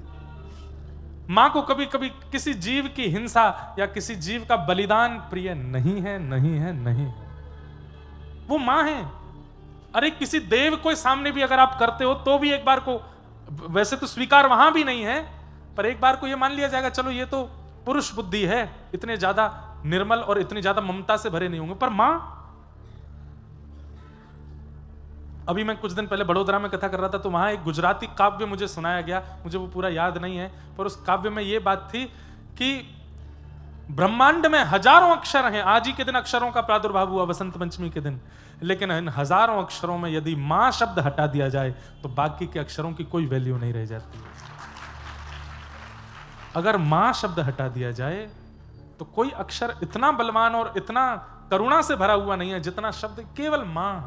मां को कभी कभी किसी जीव की हिंसा या किसी जीव का बलिदान प्रिय नहीं है, नहीं है, नहीं है। वो मां है। अरे किसी देव को सामने भी अगर आप करते हो तो भी एक बार को, वैसे तो स्वीकार वहां भी नहीं है, पर एक बार को ये मान लिया जाएगा चलो ये तो पुरुष बुद्धि है, इतने ज्यादा निर्मल और इतनी ज्यादा ममता से भरे नहीं होंगे। पर मां, अभी मैं कुछ दिन पहले बड़ोदरा में कथा कर रहा था तो वहां एक गुजराती काव्य मुझे सुनाया गया, मुझे वो पूरा याद नहीं है, पर उस काव्य में ये बात थी कि ब्रह्मांड में हजारों अक्षर हैं। आज ही के दिन अक्षरों का प्रादुर्भाव हुआ वसंत पंचमी के दिन, लेकिन इन हजारों अक्षरों में यदि मां शब्द हटा दिया जाए तो बाकी के अक्षरों की कोई वैल्यू नहीं रह जाती। अगर मां शब्द हटा दिया जाए तो कोई अक्षर इतना बलवान और इतना करुणा से भरा हुआ नहीं है जितना शब्द केवल मां।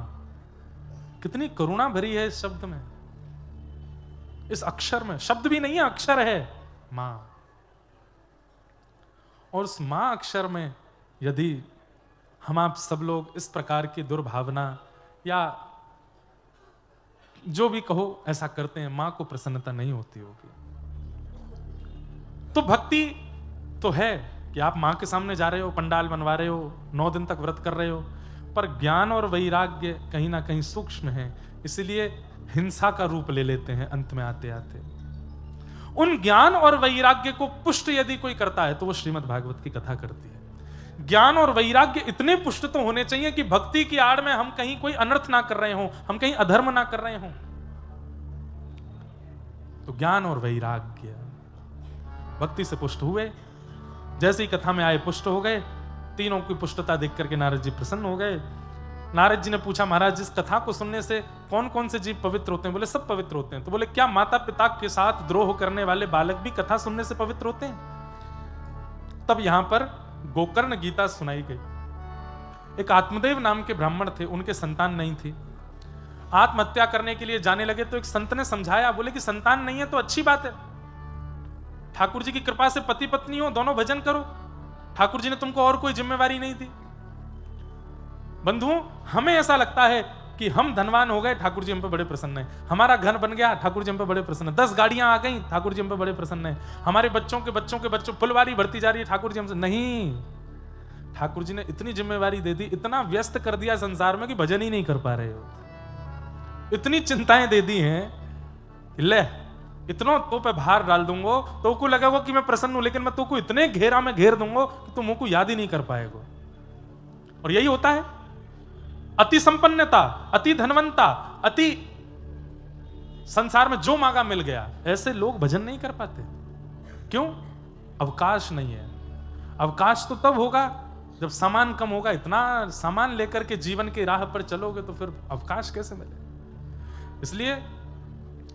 कितनी करुणा भरी है इस शब्द में, इस अक्षर में। शब्द भी नहीं है, अक्षर है मां। और उस मां अक्षर में यदि हम आप सब लोग इस प्रकार की दुर्भावना या जो भी कहो ऐसा करते हैं, मां को प्रसन्नता नहीं होती होगी। तो भक्ति तो है कि आप मां के सामने जा रहे हो, पंडाल बनवा रहे हो, 9 दिन तक व्रत कर रहे हो, पर ज्ञान और वैराग्य कहीं ना कहीं सूक्ष्म है, इसलिए हिंसा का रूप ले लेते हैं अंत में आते आते। उन ज्ञान और वैराग्य को पुष्ट यदि कोई करता है तो वो श्रीमद् भागवत की कथा करती है। ज्ञान और वैराग्य इतने पुष्ट तो होने चाहिए कि भक्ति की आड़ में हम कहीं कोई अनर्थ ना कर रहे हो, हम कहीं अधर्म ना कर रहे हो। तो ज्ञान और वैराग्य भक्ति से पुष्ट हुए, जैसे ही कथा में आए पुष्ट हो गए। तीनों की पुष्टता देख करके नारद जी प्रसन्न हो गए। नारद जी ने पूछा, महाराज इस कथा को सुनने से कौन कौन से जीव पवित्र होते हैं? बोले सब पवित्र होते हैं। तो बोले क्या माता पिता के साथ द्रोह करने वाले बालक भी कथा सुनने से पवित्र होते हैं? तब यहां पर गोकर्ण गीता सुनाई गई। एक आत्मदेव नाम के ब्राह्मण थे, उनके संतान नहीं थी। आत्महत्या करने के लिए जाने लगे तो एक संत ने समझाया, बोले कि संतान नहीं है तो अच्छी बात है, ठाकुर जी की कृपा से पति पत्नी हो, दोनों भजन करो, ठाकुर जी ने तुमको और कोई जिम्मेवारी नहीं दी। बंधुओं, हमें ऐसा लगता है कि हम धनवान हो गए, ठाकुर जी हम पे बड़े प्रसन्न हैं, हमारा घर बन गया, ठाकुर जी हम पे बड़े प्रसन्न हैं, 10 गाड़ियां आ गई, ठाकुर जी हम पे बड़े प्रसन्न हैं, हमारे बच्चों के बच्चों फुलवारी बढ़ती जा रही है, ठाकुर जी हमसे नहीं। ठाकुर जी ने इतनी जिम्मेवारी दे दी, इतना व्यस्त कर दिया संसार में कि भजन ही नहीं कर पा रहे हो, इतनी चिंताएं दे दी हैं, ले इतना तो पे भार डाल दूंगा तो को लगेगा कि मैं प्रसन्न हूं, लेकिन मैं तो को इतने घेरा में घेर दूंगा कि तुम को याद ही नहीं कर पाएगा। और यही होता है, अति संपन्नता, अति धनवंता, अति संसार में जो मांगा मिल गया, ऐसे लोग भजन नहीं कर पाते। क्यों? अवकाश नहीं है। अवकाश तो तब होगा जब सामान कम होगा। इतना सामान लेकर के जीवन की राह पर चलोगे तो फिर अवकाश कैसे मिले? इसलिए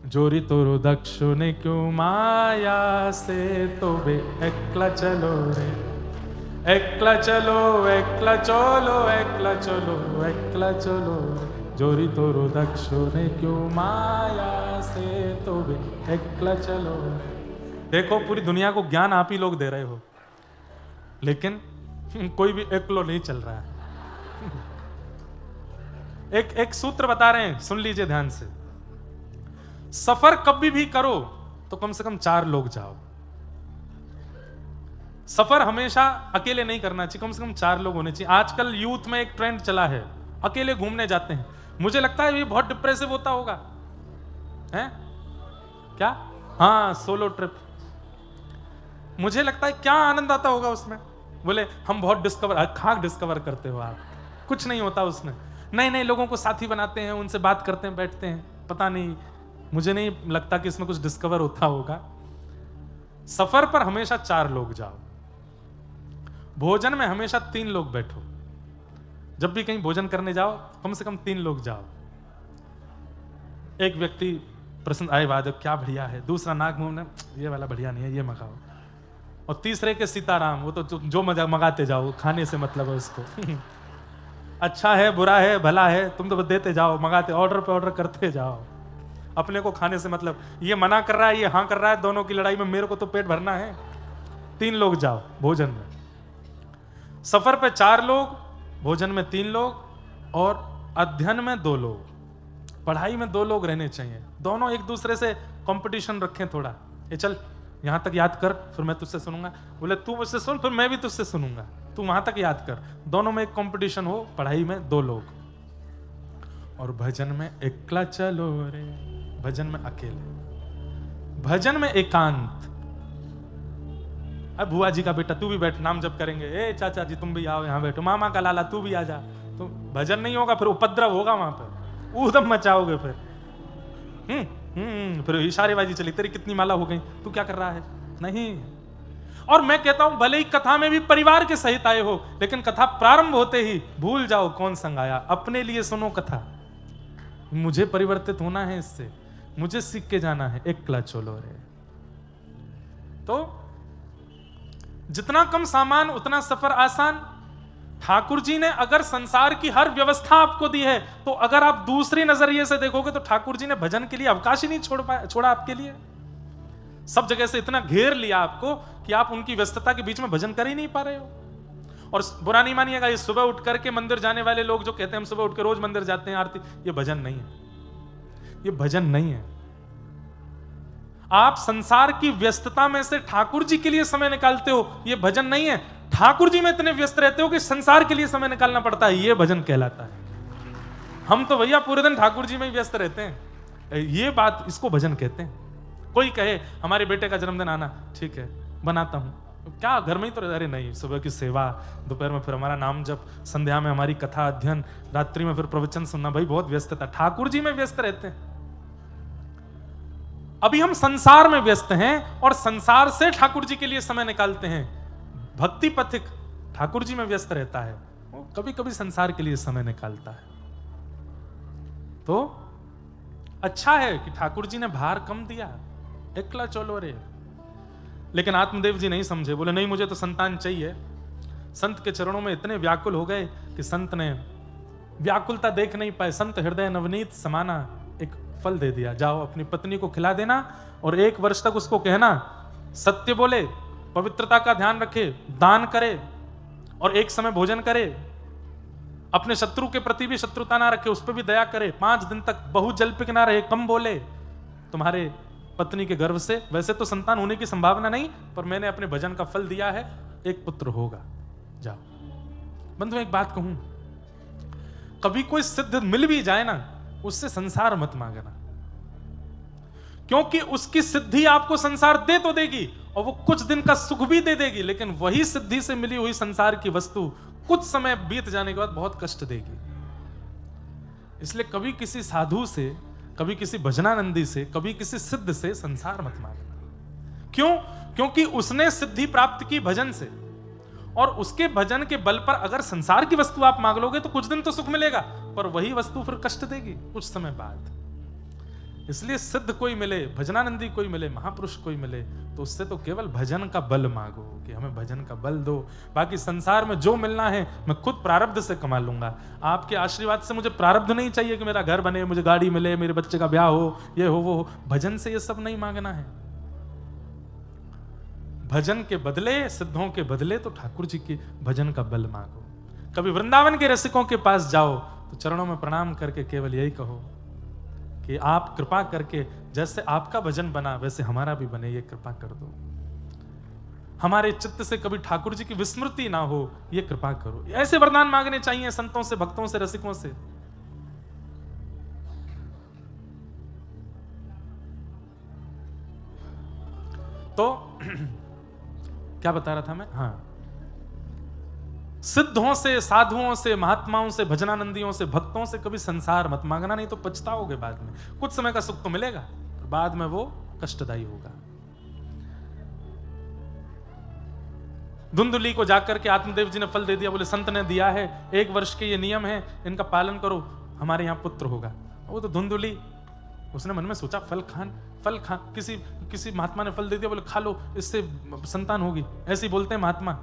जोरी तोरो दक्षु ने क्यों माया से, तो वे एकला चलो रे, एकला चलो, एकला चलो, एकला चलो, एकला चलो, जोरी तोरो दक्षु ने क्यों माया से, तो वे एकला चलो। देखो पूरी दुनिया को ज्ञान आप ही लोग दे रहे हो, लेकिन कोई भी एकलो नहीं चल रहा है। एक सूत्र बता रहे हैं, सुन लीजिए ध्यान से। सफर कभी भी करो तो कम से कम 4 लोग जाओ। सफर हमेशा अकेले नहीं करना चाहिए, कम से कम 4 लोग होने चाहिए। आजकल यूथ में एक ट्रेंड चला है, अकेले घूमने जाते हैं। मुझे लगता है ये बहुत डिप्रेसिव होता होगा, है क्या? हाँ, सोलो ट्रिप। मुझे लगता है क्या आनंद आता होगा उसमें। बोले हम बहुत खाक डिस्कवर करते हो आप, कुछ नहीं होता उसमें। नए नए लोगों को साथी बनाते हैं, उनसे बात करते हैं, बैठते हैं, पता नहीं, मुझे नहीं लगता कि इसमें कुछ डिस्कवर होता होगा। सफर पर हमेशा 4 लोग जाओ। भोजन में हमेशा 3 लोग बैठो। जब भी कहीं भोजन करने जाओ कम से कम 3 लोग जाओ। एक व्यक्ति प्रश्न आए बाद क्या बढ़िया है, दूसरा नाक मुंह ने ये वाला बढ़िया नहीं है, ये मंगाओ, और तीसरे के सीताराम, वो तो जो मजा मंगाते जाओ, खाने से मतलब है उसको। अच्छा है बुरा है भला है तुम तो देते जाओ, मंगाते, ऑर्डर पे ऑर्डर करते जाओ, अपने को खाने से मतलब। ये मना कर रहा है ये हाँ कर रहा है, दोनों की लड़ाई में मेरे को तो पेट भरना है। 3 लोग जाओ भोजन में, सफर पे 4 लोग, भोजन में 3 लोग, और अध्ययन में 2 लोग, पढ़ाई में 2 लोग रहने चाहिए। दोनों एक दूसरे से कंपटीशन रखें थोड़ा, ये चल यहां तक याद कर फिर मैं तुझसे सुनूंगा, बोले तू मुझसे सुन फिर मैं भी तुझसे सुनूंगा, तू वहां तक याद कर। दोनों में एक कंपटीशन हो, पढ़ाई में 2 लोग, और भजन में एकला चलो रे, भजन में अकेले, भजन में एकांत। अब बुआ जी का बेटा तू भी बैठ, नाम जप करेंगे, ए चाचा जी तुम भी आओ यहाँ बैठो, मामा का लाला तू भी आ जा, तो भजन नहीं होगा, फिर उपद्रव होगा वहां पर, ऊधम मचाओगे फिर। फिर इशारेबाजी चली, तेरी कितनी माला हो गई, तू क्या कर रहा है, नहीं। और मैं कहता हूं भले ही कथा में भी परिवार के सहित आए हो, लेकिन कथा प्रारंभ होते ही भूल जाओ कौन संग आया, अपने लिए सुनो कथा, मुझे परिवर्तित होना है इससे, मुझे सीख के जाना है, एकला चलो रे। तो जितना कम सामान उतना सफर आसान। ठाकुर जी ने अगर संसार की हर व्यवस्था आपको दी है, तो अगर आप दूसरी नजरिए से देखोगे तो ठाकुर जी ने भजन के लिए अवकाश ही नहीं छोड़ा आपके लिए। सब जगह से इतना घेर लिया आपको कि आप उनकी व्यस्तता के बीच में भजन कर ही नहीं पा रहे हो। और बुरा नहीं मानिएगा, ये सुबह उठ करके मंदिर जाने वाले लोग जो कहते हैं हम सुबह उठ के रोज मंदिर जाते हैं आरती, ये भजन नहीं है, ये भजन नहीं है। आप संसार की व्यस्तता में से ठाकुर जी के लिए समय निकालते हो, ये भजन नहीं है। ठाकुर जी में इतने व्यस्त रहते हो कि संसार के लिए समय निकालना पड़ता है, ये भजन कहलाता है। हम तो भैया पूरे दिन ठाकुर जी में ही व्यस्त रहते हैं, ये बात, इसको भजन कहते हैं। कोई कहे हमारे बेटे का जन्मदिन आना, ठीक है बनाता हूं, क्या घर में ही तो, अरे नहीं, सुबह की सेवा, दोपहर में फिर हमारा नाम जप, संध्या में हमारी कथा अध्ययन, रात्रि में फिर प्रवचन सुनना, भाई बहुत व्यस्तता, ठाकुर जी में व्यस्त रहते हैं। अभी हम संसार में व्यस्त हैं और संसार से ठाकुर जी के लिए समय निकालते हैं। भक्ति पथिक ठाकुर जी में व्यस्त रहता है, वो कभी कभी संसार के लिए समय निकालता है। तो अच्छा है कि ठाकुर जी ने भार कम दिया, एकला चलो रे। लेकिन आत्मदेव जी नहीं समझे, बोले नहीं मुझे तो संतान चाहिए। संत के चरणों में इतने व्याकुल हो गए कि संत ने व्याकुलता देख नहीं पाए, संत हृदय नवनीत समाना, एक फल दे दिया, जाओ अपनी पत्नी को खिला देना और 1 वर्ष तक उसको कहना सत्य बोले, पवित्रता का ध्यान रखे, दान करे और एक समय भोजन करे, अपने शत्रु के प्रति भी शत्रुता ना रखे, उस पर भी दया करे, 5 दिन तक बहुजल्पिक ना रहे, कम बोले तुम्हारे पत्नी के गर्भ से। वैसे तो संतान होने की संभावना नहीं, पर मैंने अपने भजन का फल दिया है, एक पुत्र होगा, जाओ। बंधु एक बात कहूं, कभी कोई सिद्ध मिल भी जाए ना, उससे संसार मत मांगना, क्योंकि उसकी सिद्धि आपको संसार दे तो देगी और वो कुछ दिन का सुख भी दे देगी, लेकिन वही सिद्धि से मिली हुई संसार की वस्तु कुछ समय बीत जाने के बाद बहुत कष्ट देगी। इसलिए कभी किसी साधु से, कभी किसी भजनानंदी से, कभी किसी सिद्ध से संसार मत मांगना। क्यों? क्योंकि उसने सिद्धि प्राप्त की भजन से, और उसके भजन के बल पर अगर संसार की वस्तु आप मांग लोगे तो कुछ दिन तो सुख मिलेगा, पर वही वस्तु फिर कष्ट देगी कुछ समय बाद। इसलिए सिद्ध कोई मिले, भजनानंदी कोई मिले, महापुरुष कोई मिले, तो उससे तो केवल भजन का बल मांगो कि हमें भजन का बल दो। बाकी संसार में जो मिलना है मैं खुद प्रारब्ध से कमा लूंगा। आपके आशीर्वाद से मुझे प्रारब्ध नहीं चाहिए कि मेरा घर बने, मुझे गाड़ी मिले, मेरे बच्चे का ब्याह हो, ये हो वो हो। भजन से ये सब नहीं मांगना है। भजन के बदले, सिद्धों के बदले तो ठाकुर जी के भजन का बल मांगो। कभी वृंदावन के रसिकों के पास जाओ तो चरणों में प्रणाम करके केवल यही कहो कि आप कृपा करके जैसे आपका भजन बना वैसे हमारा भी बने, ये कृपा कर दो। हमारे चित्त से कभी ठाकुर जी की विस्मृति ना हो, ये कृपा करो। ऐसे वरदान मांगने चाहिए संतों से, भक्तों से, रसिकों से। तो क्या बता रहा था मैं? हाँ, सिद्धों से, साधुओं से, महात्माओं से, भजनानंदियों से, भक्तों से कभी संसार मत मांगना, नहीं तो पछताओगे बाद में। कुछ समय का सुख तो मिलेगा, बाद में वो कष्टदायी होगा। धुंधुली को जाकर के आत्मदेव जी ने फल दे दिया, बोले संत ने दिया है, 1 वर्ष के ये नियम है, इनका पालन करो, हमारे यहाँ पुत्र होगा। वो तो धुंधुली, उसने मन में सोचा फल खा, किसी महात्मा ने फल दे दिया, बोले खा लो, इससे संतान होगी। ऐसे ही बोलते हैं महात्मा।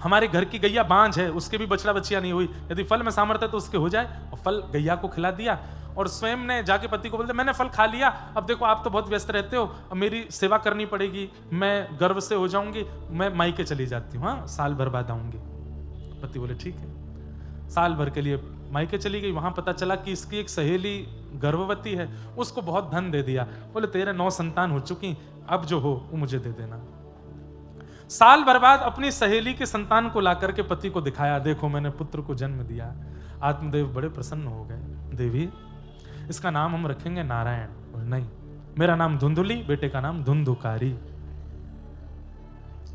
हमारे घर की गैया बांझ है, उसके भी बछड़ा बच्चियां नहीं हुई, यदि फल में सामर्थ्य है तो उसके हो जाए। और फल गैया को खिला दिया और स्वयं ने जाके पति को बोलते मैंने फल खा लिया, अब देखो आप तो बहुत व्यस्त रहते हो, अब मेरी सेवा करनी पड़ेगी, मैं गर्व से हो जाऊंगी, मैं मायके चली जाती हूँ, हाँ साल भर बाद आऊंगी। पति बोले ठीक है। साल भर के लिए मायके चली गई। वहां पता चला कि इसकी एक सहेली गर्भवती है, उसको बहुत धन दे दिया। बोले तेरे 9 संतान हो चुकी, अब जो हो वो मुझे दे देना। साल भर बाद अपनी सहेली के संतान को लाकर के पति को दिखाया, देखो मैंने पुत्र को जन्म दिया। आत्मदेव बड़े प्रसन्न हो गए। देवी इसका नाम हम रखेंगे नारायण। नहीं, मेरा नाम धुंधुली, बेटे का नाम धुंधुकारी,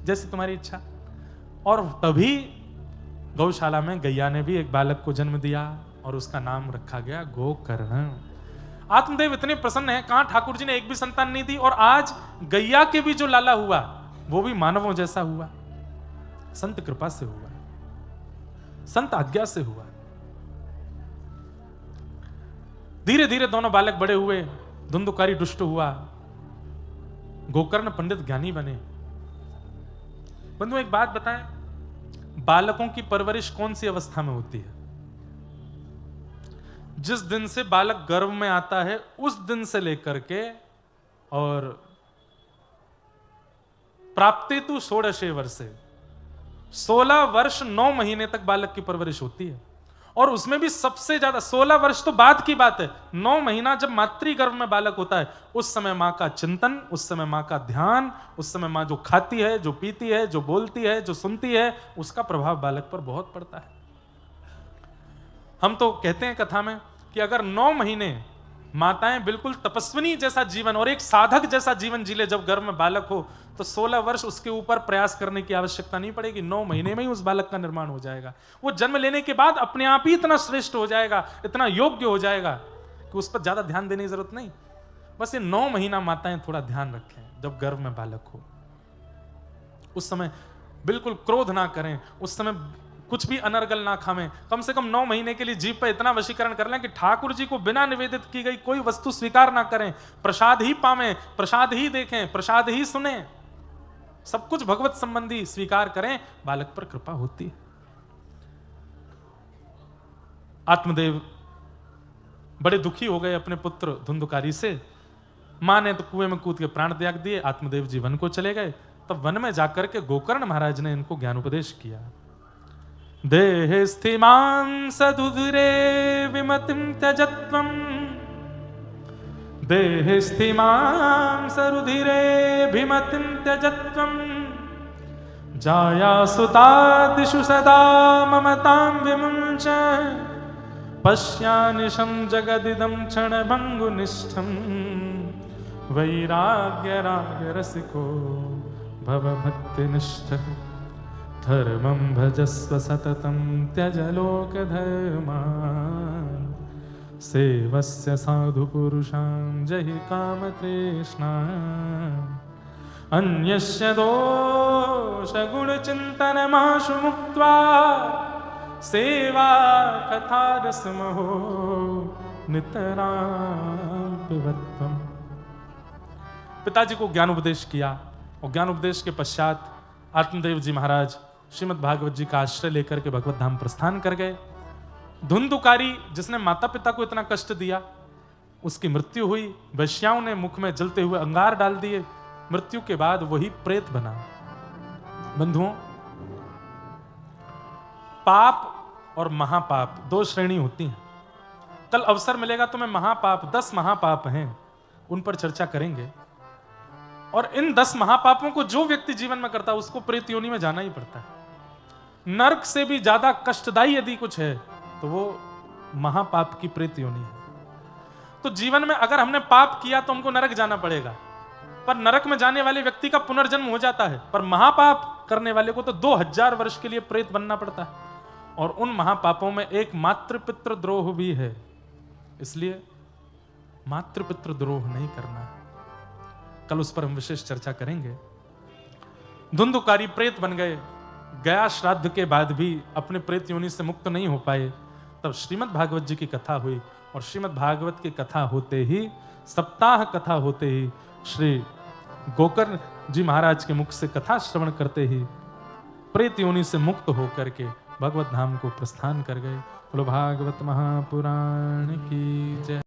जैसी तुम्हारी इच्छा। और तभी गौशाला में गैया ने भी एक बालक को जन्म दिया और उसका नाम रखा गया गोकर्ण। आत्मदेव इतने प्रसन्न हैं, कहां ठाकुर जी ने एक भी संतान नहीं दी, और आज गैया के भी जो लाला हुआ वो भी मानवों जैसा हुआ, संत कृपा से हुआ, संत आज्ञा से हुआ। धीरे धीरे दोनों बालक बड़े हुए, धुंधुकारी दुष्ट हुआ, गोकर्ण पंडित ज्ञानी बने। बंधु एक बात बताएं, बालकों की परवरिश कौन सी अवस्था में होती है? जिस दिन से बालक गर्भ में आता है उस दिन से लेकर के और प्राप्ति तु 16 वर्षे, 16 वर्ष 9 महीने तक बालक की परवरिश होती है। और उसमें भी सबसे ज्यादा 16 वर्ष तो बाद की बात है, 9 महीना जब मातृगर्भ में बालक होता है उस समय मां का चिंतन, उस समय मां का ध्यान, उस समय मां जो खाती है, जो पीती है, जो बोलती है, जो सुनती है, उसका प्रभाव बालक पर बहुत पड़ता है। हम तो कहते हैं कथा में कि अगर 9 महीने माताएं बिल्कुल तपस्विनी जैसा जीवन और एक साधक जैसा जीवन जी ले जब गर्भ में बालक हो, तो 16 वर्ष उसके ऊपर प्रयास करने की आवश्यकता नहीं पड़ेगी। 9 महीने में ही उस बालक का निर्माण हो जाएगा। वो जन्म लेने के बाद अपने आप ही इतना श्रेष्ठ हो जाएगा, इतना योग्य हो जाएगा कि उस पर ज्यादा ध्यान देने की जरूरत नहीं। बस ये 9 महीना माताएं थोड़ा ध्यान रखें जब गर्भ में बालक हो। उस समय बिल्कुल क्रोध ना करें, उस समय कुछ भी अनर्गल ना खावें। कम से कम 9 महीने के लिए जीभ पर इतना वशीकरण कर लें कि ठाकुर जी को बिना निवेदित की गई कोई वस्तु स्वीकार ना करें, प्रसाद ही पावें, प्रसाद ही देखें, प्रसाद ही सुने, सब कुछ भगवत संबंधी स्वीकार करें, बालक पर कृपा होती है। आत्मदेव बड़े दुखी हो गए अपने पुत्र धुंधुकारी से। मां ने तो कुएं में कूद के प्राण त्याग दिए। आत्मदेव जी वन को चले गए। तब वन में जाकर के गोकर्ण महाराज ने इनको ज्ञानोपदेश किया। देह स्थिमां सदुदरे विमतिं त्यजत्वं, देह स्थिमां सरुधिरेऽभिमतिं त्यजत्वं, जायासुतादिषु सदा ममतां विमुञ्च, पश्यानिशं जगदिदं क्षणभङ्गुनिष्ठं, वैराग्यरागरसिको भवभक्तिनिष्ठः, धर्मं भजस्व सततं त्यज लोकधर्मान्, सेवस्य साधु पुरुषां जहि कामतृष्णाम्, अन्यस्य दोषगुणचिन्तनमाशु मुक्त्वा, सेवा कथा रसमहो नितरां पिबत्वम्। पिताजी को ज्ञानोपदेश किया और ज्ञानोपदेश के पश्चात आत्मदेव जी महाराज श्रीमद् भागवत जी का आश्रय लेकर के भगवत धाम प्रस्थान कर गए। धुंधुकारी जिसने माता पिता को इतना कष्ट दिया, उसकी मृत्यु हुई। वैश्याओं ने मुख में जलते हुए अंगार डाल दिए। मृत्यु के बाद वही प्रेत बना। बंधुओं, पाप और महापाप 2 श्रेणी होती हैं। कल अवसर मिलेगा तो मैं महापाप 10 महापाप हैं उन पर चर्चा करेंगे। और इन 10 महापापों को जो व्यक्ति जीवन में करता है उसको प्रेत योनि में जाना ही पड़ता है। नरक से भी ज्यादा कष्टदायी यदि कुछ है तो वो महापाप की प्रेत योनि है। तो जीवन में अगर हमने पाप किया तो हमको नरक जाना पड़ेगा, पर नरक में जाने वाले व्यक्ति का पुनर्जन्म हो जाता है। पर महापाप करने वाले को तो 2000 वर्ष के लिए प्रेत बनना पड़ता है। और उन महापापों में एक मातृपितृ द्रोह भी है, इसलिए मातृपितृ द्रोह नहीं करना है। कल उस पर हम विशेष चर्चा करेंगे। धुंधुकारी प्रेत बन गए, गया श्राद्ध के बाद भी अपने प्रेत योनि से मुक्त नहीं हो पाए। तब श्रीमद् भागवत जी की कथा हुई और श्रीमद् भागवत की कथा होते ही, सप्ताह कथा होते ही, श्री गोकर्ण जी महाराज के मुख से कथा श्रवण करते ही प्रेत योनि से मुक्त होकर के भगवत धाम को प्रस्थान कर गए। बोलो भागवत महापुराण की जय।